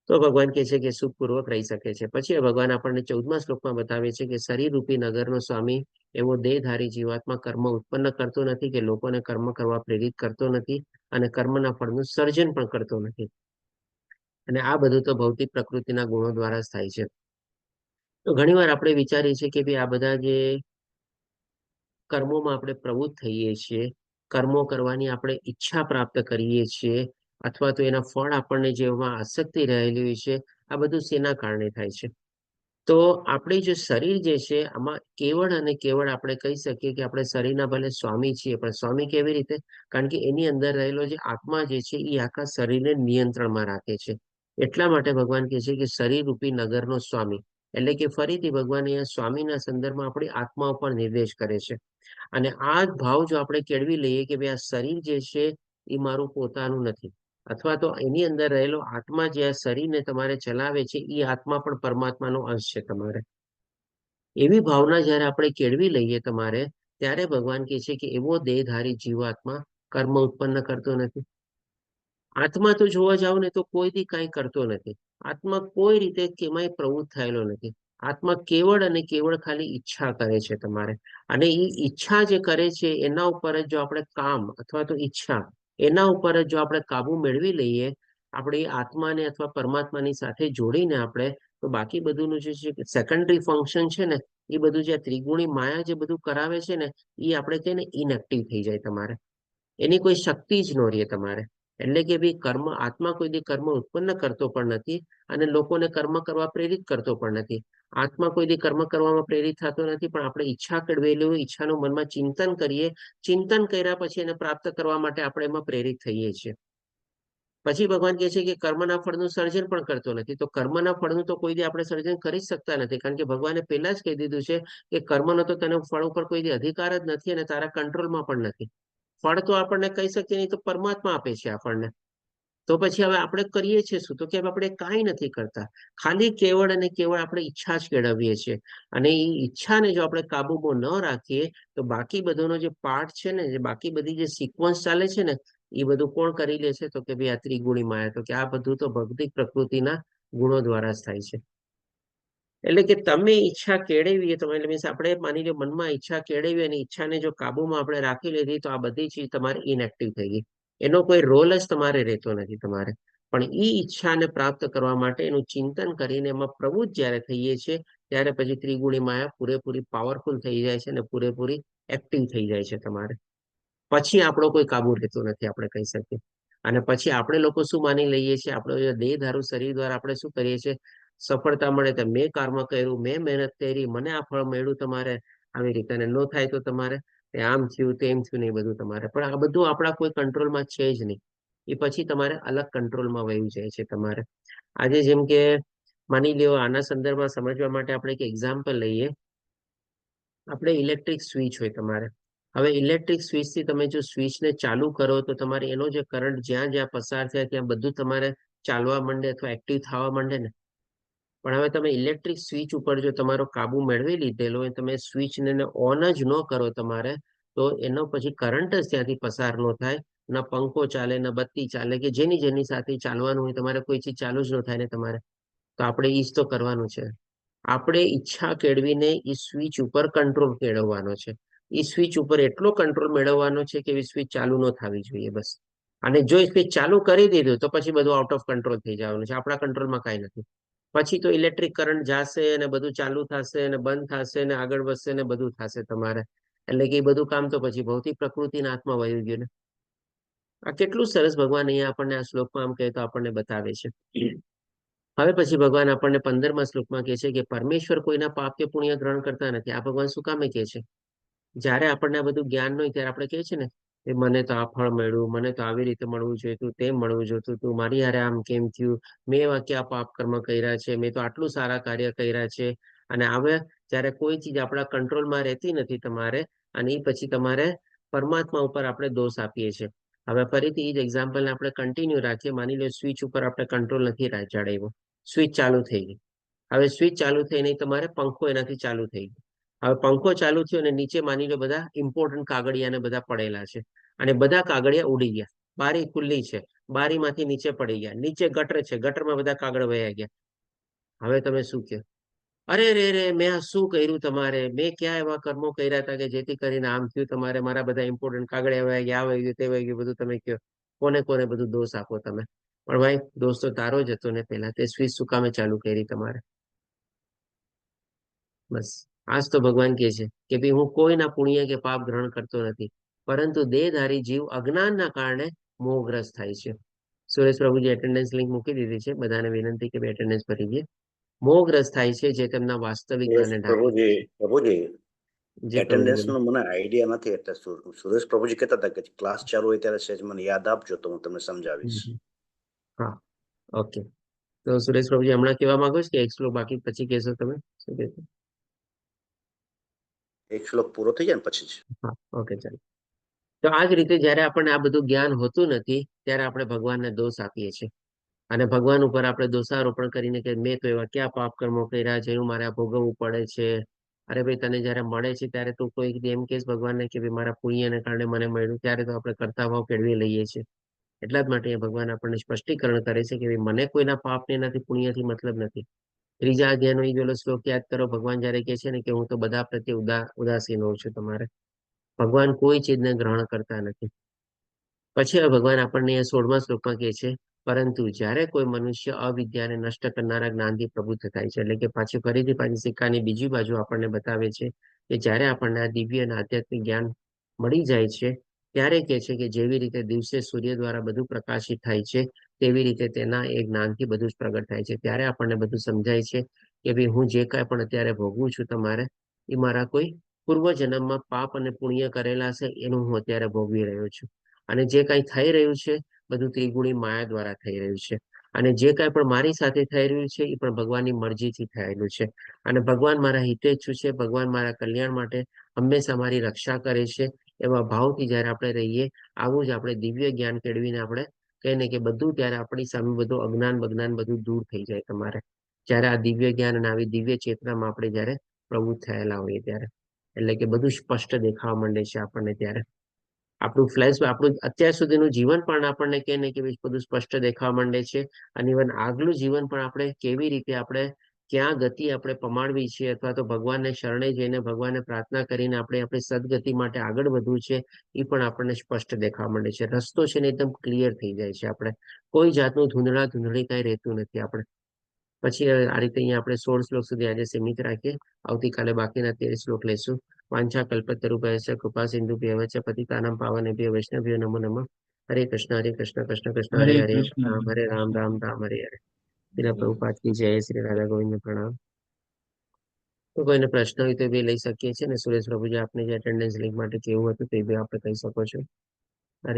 તો ભગવાન કહે છે કે સુખપૂર્વક રહી શકે છે. પછી ભગવાન આપણને 14મા શ્લોકમાં બતાવે છે કે શરીર રૂપી નગરનો સ્વામી એવો દેહધારી જીવાત્મા કર્મ ઉત્પન્ન કરતો નથી, કે લોકોને કર્મ કરવા પ્રેરિત કરતો નથી, અને કર્મના ફળનું સર્જન પણ કરતો નથી. અને આ બધું તો ભૌતિક પ્રકૃતિના ગુણો દ્વારા જ થાય છે. તો ઘણીવાર આપણે વિચારીએ છીએ કે ભાઈ આ બધા જે કર્મોમાં આપણે પ્રવૃત્ત થઈએ છીએ, કર્મો કરવાની આપણે ઈચ્છા પ્રાપ્ત કરીએ છીએ, અથવા તો એના ફળ આપણને જેમાં આસક્તિ રહેલી હોય છે, આ બધું શેના કારણે થાય છે? તો આપણી જે શરીર જે છે આમાં કેવળ અને કેવળ આપણે કહી શકીએ કે આપણે શરીરના ભલે સ્વામી છીએ, પણ સ્વામી કેવી રીતે? કારણ કે એની અંદર રહેલો જે આત્મા જે છે એ આખા શરીરને નિયંત્રણમાં રાખે છે. એટલા માટે ભગવાન કહે છે કે શરીર રૂપી નગરનો સ્વામી. એટલે કે ફરીથી ભગવાન અહીંયા સ્વામીના સંદર્ભમાં આપણી આત્મા ઉપર નિર્દેશ કરે છે. અને આ જ ભાવ જો આપણે કેળવી લઈએ કે ભાઈ આ શરીર જે છે એ મારું પોતાનું નથી, અથવા તો એની અંદર રહેલો આત્મા જે આ શરીરને તમારે ચલાવે છે એ આત્મા પણ પરમાત્માનો અંશ છે તમારે. એવી ભાવના જ્યારે આપણે કેળવી લઈએ તમારે, ત્યારે ભગવાન કહે છે કે એવો દેહધારી જીવાત્મા કર્મ ઉત્પન્ન કરતો નથી. આત્મા તો જોવા જાવ ને તો કોઈ દી કાંઈ કરતો નથી. આત્મા કોઈ રીતે કેમાંય પ્રવૃત્ત થયેલો નથી. આત્મા કેવળ અને કેવળ ખાલી ઈચ્છા કરે છે તમારે. અને એ ઈચ્છા જે કરે છે એના ઉપર જ જો આપણે કામ અથવા તો ઈચ્છા એના ઉપર જ જો આપણે કાબુ મેળવી લઈએ, આપણે એ આત્માને અથવા પરમાત્માની સાથે જોડીને આપણે, તો બાકી બધુંનું જે સેકન્ડરી ફંક્શન છે ને, એ બધું જે ત્રિગુણી માયા જે બધું કરાવે છે ને, એ આપણે કહીએ ને ઇનએક્ટિવ થઈ જાય તમારે. એની કોઈ શક્તિ જ ન રહે તમારે. એટલે કે ભાઈ કર્મ, આત્મા કોઈ દી કર્મ ઉત્પન્ન કરતો પણ નથી અને લોકોને કર્મ કરવા પ્રેરિત કરતો પણ નથી. આત્મા કોઈ દી કર્મ કરવામાં પ્રેરિત થતો નથી, પણ આપણે ઈચ્છા કેળવેલી હોય, ઈચ્છાનું મનમાં ચિંતન કરીએ, ચિંતન કર્યા પછી એને પ્રાપ્ત કરવા માટે આપણે એમાં પ્રેરિત થઈએ છીએ. પછી ભગવાન કહે છે કે કર્મના ફળનું સર્જન પણ કરતો નથી. તો કર્મના ફળનું તો કોઈ દી આપણે સર્જન કરી શકતા નથી, કારણ કે ભગવાને પહેલા જ કહી દીધું છે કે કર્મનો તો તને ફળ ઉપર કોઈ દી અધિકાર જ નથી અને તારા કંટ્રોલમાં પણ નથી. ફળ તો આપણને કહી શકીએ નહીં, તો પરમાત્મા આપે છે આપણને. તો પછી હવે આપણે કરીએ છીએ શું? તો કે આપણે કાંઈ નથી કરતા, ખાલી કેવળ અને કેવળ આપણે ઈચ્છા જ કેળવીએ છીએ. અને એ ઈચ્છાને જો આપણે કાબુમાં ન રાખીએ, તો બાકી બધોનો જે પાઠ છે ને, જે બાકી બધી જે સિક્વન્સ ચાલે છે ને, એ બધું કોણ કરી લે છે? તો કે ભાઈ આ ત્રિગુણી માયા. તો કે આ બધું તો ભૌતિક પ્રકૃતિના ગુણો દ્વારા જ થાય છે. એટલે કે તમે ઈચ્છા કેળવીએ, તો એટલે મીન્સ આપણે માની લો મનમાં ઈચ્છા કેળવી અને ઈચ્છાને જો કાબુમાં આપણે રાખી લીધી, તો આ બધી ચીજ તમારી ઇનએક્ટિવ થઈ ગઈ. એનો કોઈ રોલ જ તમારે રહેતો નથી તમારે. પણ એ ઈચ્છાને પ્રાપ્ત કરવા માટે એનું ચિંતન કરીને એમાં પ્રવૃત્ત જ્યારે થઈએ છીએ, ત્યારે પછી ત્રિગુણી માયા પૂરેપૂરી પાવરફુલ થઈ જાય છે અને પૂરેપૂરી એક્ટિવ થઈ જાય છે તમારે. પછી આપણો કોઈ કાબુ રહેતો નથી, આપણે કહી શકીએ. અને પછી આપણે લોકો શું માની લઈએ છીએ? આપણો દેહધારું શરીર દ્વારા આપણે શું કરીએ છીએ? સફળતા મળે તો મેં કર્મ કર્યું, મેં મહેનત કરી, મને આ ફળ મળ્યું તમારે, આવી રીતે. ન થાય તો તમારે આમ થયું તેમ થયું ને, એ બધું તમારે. પણ આ બધું આપણા કોઈ કંટ્રોલમાં છે જ નહીં. એ પછી તમારે અલગ કંટ્રોલમાં વહી જાય છે તમારે. આજે જેમ કે માની લ્યો, આના સંદર્ભમાં સમજવા માટે આપણે એક એક્ઝામ્પલ લઈએ. આપણે ઇલેક્ટ્રિક સ્વિચ હોય તમારે. હવે ઇલેક્ટ્રિક સ્વિચથી તમે જો સ્વિચને ચાલુ કરો, તો તમારે એનો જે કરંટ જ્યાં જ્યાં પસાર થાય ત્યાં બધું તમારે ચાલવા માંડે અથવા એક્ટિવ થવા માંડે ને. પણ હવે તમે ઇલેક્ટ્રિક સ્વિચ ઉપર જો તમારો કાબુ મેળવી લીધેલો હોય, તમે સ્વિચને ઓન જ ન કરો તમારે, તો એનો પછી કરંટ જ ત્યાંથી પસાર ન થાય. ના પંખો ચાલે, ના બત્તી ચાલે, કે જેની જેની સાથે ચાલવાનું હોય તમારે કોઈ ચીજ ચાલુ જ ન થાય ને તમારે. તો આપણે ઈ જ તો કરવાનું છે. આપણે ઈચ્છા કેળવીને એ સ્વિચ ઉપર કંટ્રોલ કેળવવાનો છે. એ સ્વિચ ઉપર એટલો કંટ્રોલ મેળવવાનો છે કે એ સ્વિચ ચાલુ ન થવી જોઈએ, બસ. અને જો એ સ્વિચ ચાલુ કરી દીધું, તો પછી બધું આઉટ ઓફ કંટ્રોલ થઈ જવાનું છે. આપણા કંટ્રોલમાં કાંઈ નથી. પછી તો ઇલેક્ટ્રિક કરંટ જશે અને બધું ચાલુ થશે અને બંધ થશે ને આગળ વધશે ને બધું થશે તમારે. એટલે કે એ બધું કામ તો પછી ભૌતિક પ્રકૃતિના હાથમાં વયું ગયું ને. આ કેટલું સરસ ભગવાન અહીંયા આપણને આ શ્લોકમાં આમ કહે તો આપણને બતાવે છે. હવે પછી ભગવાન આપણને 15મા શ્લોકમાં કહે છે કે પરમેશ્વર કોઈના પાપ કે પુણ્ય ગ્રહણ કરતા નથી. આ ભગવાન શું કામે કહે છે? જ્યારે આપણને આ બધું જ્ઞાન ન હોય ત્યારે આપણે કહે છે ને કે મને તો આ ફળ મળ્યું, મને તો આવી રીતે મળવું જોઈતું, તેમ મળવું જોઈતું, તું મારી હારે આમ કેમ થયું, મેં એવા ક્યાં પાપ કર્મ કર્યા છે, મેં તો આટલું સારા કાર્ય કર્યા છે. અને હવે જ્યારે કોઈ ચીજ આપણા કંટ્રોલમાં રહેતી નથી તમારે, અને એ પછી તમારે પરમાત્મા ઉપર આપણે દોષ આપીએ છીએ. હવે ફરીથી એ જ એક્ઝામ્પલને આપણે કન્ટિન્યુ રાખીએ. માની લો સ્વિચ ઉપર આપણે કંટ્રોલ નથી જાળવ્યો, સ્વિચ ચાલુ થઈ ગઈ. હવે સ્વિચ ચાલુ થઈને તમારે પંખો એનાથી ચાલુ થઈ ગયો. હવે પંખો ચાલુ થયો અને નીચે માની લો બધા ઇમ્પોર્ટન્ટ કાગળિયા બધા પડેલા છે, અને બધા કાગળિયા ઉડી ગયા. બારી ખુલ્લી છે, બારીમાંથી નીચે પડી ગયા. નીચે ગટર છે, ગટરમાં બધા કાગળ વહ્યા ગયા. હવે તમે શું કહો? અરે રે રે, મેં આ શું કર્યું તમારે? મેં ક્યાં એવા કર્મો કર્યા હતા કે જેથી કરીને આમ થયું તમારે? મારા બધા ઇમ્પોર્ટન્ટ કાગળિયા વહ્યા ગયા, આ વહી ગયું, તે વહી ગયું, બધું તમે કહો. કોને કોને બધું દોષ આપો તમે? પણ ભાઈ દોષ તો તારો જ હતો ને. પહેલા તે સ્વિચ શું કામે ચાલુ કરી તમારે? બસ આજ તો ભગવાન કહે છે કે ભાઈ હું કોઈના પુણ્ય કે પાપ ગ્રહણ કરતો નથી, પરંતુ દેહધારી જીવ અજ્ઞાનના કારણે મોહગ્રસ્ત થાય છે. સુરેશ પ્રભુજી એટેન્ડન્સ લિંક મૂકી દીધી છે, બધાને વિનંતી કે એટેન્ડન્સ ભરી દે. મોહગ્રસ્ત થાય છે જે તેમના વાસ્તવિકતાને ઢાંકી દે છે. પ્રભુજી જી પ્રભુજી એટેન્ડન્સ બોલો. નો મને આઈડિયા નથી, એટલે સુરેશ પ્રભુજી કહેતા હતા કે ક્લાસ ચાલુ હોય ત્યારે સહેજ મને યાદ આપજો તો હું તમને સમજાવીશ. હા, ઓકે. તો સુરેશ પ્રભુજી હમણાં કહેવા માંગો છો કે એક શ્લોક બાકી પછી કહેશો તમે? શું કહેશો? એક શ્લોક પૂરો થઈ જાય ને પછી જ. હા, ઓકે, ચાલો. તો આ જ રીતે જયારે આપણને આ બધું જ્ઞાન હોતું નથી ત્યારે આપણે ભગવાનને દોષ આપીએ છીએ અને ભગવાન ઉપર આપણે દોષારોપણ કરીને કે મેં તો એવા ક્યાં પાપ કર્મો કર્યા છે, મારે આ ભોગવવું પડે છે. અરે ભાઈ, તને જયારે મળે છે ત્યારે તું કોઈ એમ કેસ ભગવાનને કે ભાઈ મારા પુણ્યને કારણે મને મળ્યું, ત્યારે તો આપણે કરતા ભાવ કેળવી લઈએ છીએ. એટલા જ માટે ભગવાન આપણને સ્પષ્ટીકરણ કરે છે કે ભાઈ મને કોઈના પાપને નથી, પુણ્યથી મતલબ નથી. ત્રીજા અધ્યાયનો એ પેલો શ્લોક યાદ કરો. ભગવાન જયારે કહે છે ને કે હું તો બધા પ્રત્યે ઉદાસીન હોઉં છું. તમારે ભગવાન કોઈ ચીજને ગ્રહણ કરતા નથી. પછી હવે ભગવાન આપણને 16મા શ્લોકમાં કહે છે, પરંતુ જ્યારે કોઈ મનુષ્ય અવિદ્યાને નષ્ટ કરનારા જ્ઞાનથી પ્રબુદ્ધ થાય છે, એટલે કે ફરીથી સિક્કાની બીજી બાજુ આપણને બતાવે છે કે જ્યારે આપણને આ દિવ્ય અને આધ્યાત્મિક જ્ઞાન મળી જાય છે ત્યારે કહે છે કે જેવી રીતે દિવસે સૂર્ય દ્વારા બધું પ્રકાશિત થાય છે તેવી રીતે તેના એ જ્ઞાનથી બધું જ પ્રગટ થાય છે. ત્યારે આપણને બધું સમજાય છે કે ભાઈ હું જે કાંઈ પણ અત્યારે ભોગવું છું તમારે, એ મારા કોઈ પૂર્વજન્મમાં પાપ અને પુણ્ય કરેલા છે એનું હું અત્યારે ભોગવી રહ્યો છું. અને જે કાંઈ થઈ રહ્યું છે બધું ત્રિગુણી માયા દ્વારા થઈ રહ્યું છે. અને જે કાંઈ પણ મારી સાથે થઈ રહ્યું છે એ પણ ભગવાનની મરજીથી થયેલું છે. અને ભગવાન મારા હિતેચ્છુ છે, ભગવાન મારા કલ્યાણ માટે હંમેશા મારી રક્ષા કરે છે. એવા ભાવથી જયારે આપણે રહીએ, આવું જ આપણે દિવ્ય જ્ઞાન કેળવીને આપણે કહીને કે બધું ત્યારે આપણી સામે બધું અજ્ઞાન બજ્ઞાન બધું દૂર થઈ જાય તમારે. જયારે આ દિવ્ય જ્ઞાન અને આવી દિવ્ય ચેતનામાં આપણે જયારે પ્રવૃત્ત થયેલા હોઈએ ત્યારે, એટલે કે બધું સ્પષ્ટ દેખાવા માંડે છે આપણને ત્યારે. આપણું ફ્લેશ, આપણું અત્યાર સુધીનું જીવન પણ આપણને કહે ને કે બધું સ્પષ્ટ દેખાવા માંડે છે. અને ઇવન આગલું જીવન પણ આપણે કેવી રીતે આપણે ક્યાં ગતિ આપણે પમાડવી છે, અથવા તો ભગવાનને શરણે જઈને ભગવાનને પ્રાર્થના કરીને આપણે આપણી સદગતિ માટે આગળ વધવું છે, એ પણ આપણને સ્પષ્ટ દેખાવા માંડે છે. રસ્તો છે ને એકદમ ક્લિયર થઈ જાય છે. આપણે કોઈ જાતનું ધૂંધળી કાંઈ રહેતું નથી આપણે. પછી આ રીતે અહીંયા આપણે 16 શ્લોક સુધી આજે સીમિત રાખીએ. આવતીકાલે બાકીના 13 શ્લોક લઈશું. વાંછા કલ્પતરુભ્યશ્ચ કૃપા સિંધુભ્યઃ ચ પતિતાનાં પાવનેભ્યો વૈષ્ણવેભ્યો નમો નમઃ. હરે કૃષ્ણ કૃષ્ણ કૃષ્ણ હરે હરે, હરે રામ રામ રામ હરે હરે. શ્રી પ્રભુપાદ કી જય. શ્રી રાધા ગોવિંદ પ્રણામ. તો કોઈને પ્રશ્ન હોય તો બી લઈ શકીએ છીએ ને. સુરેશ પ્રભુજી આપને જે એટેન્ડન્સ લિંક માટે કેવું હતું તે બી આપણે કહી શકો છો.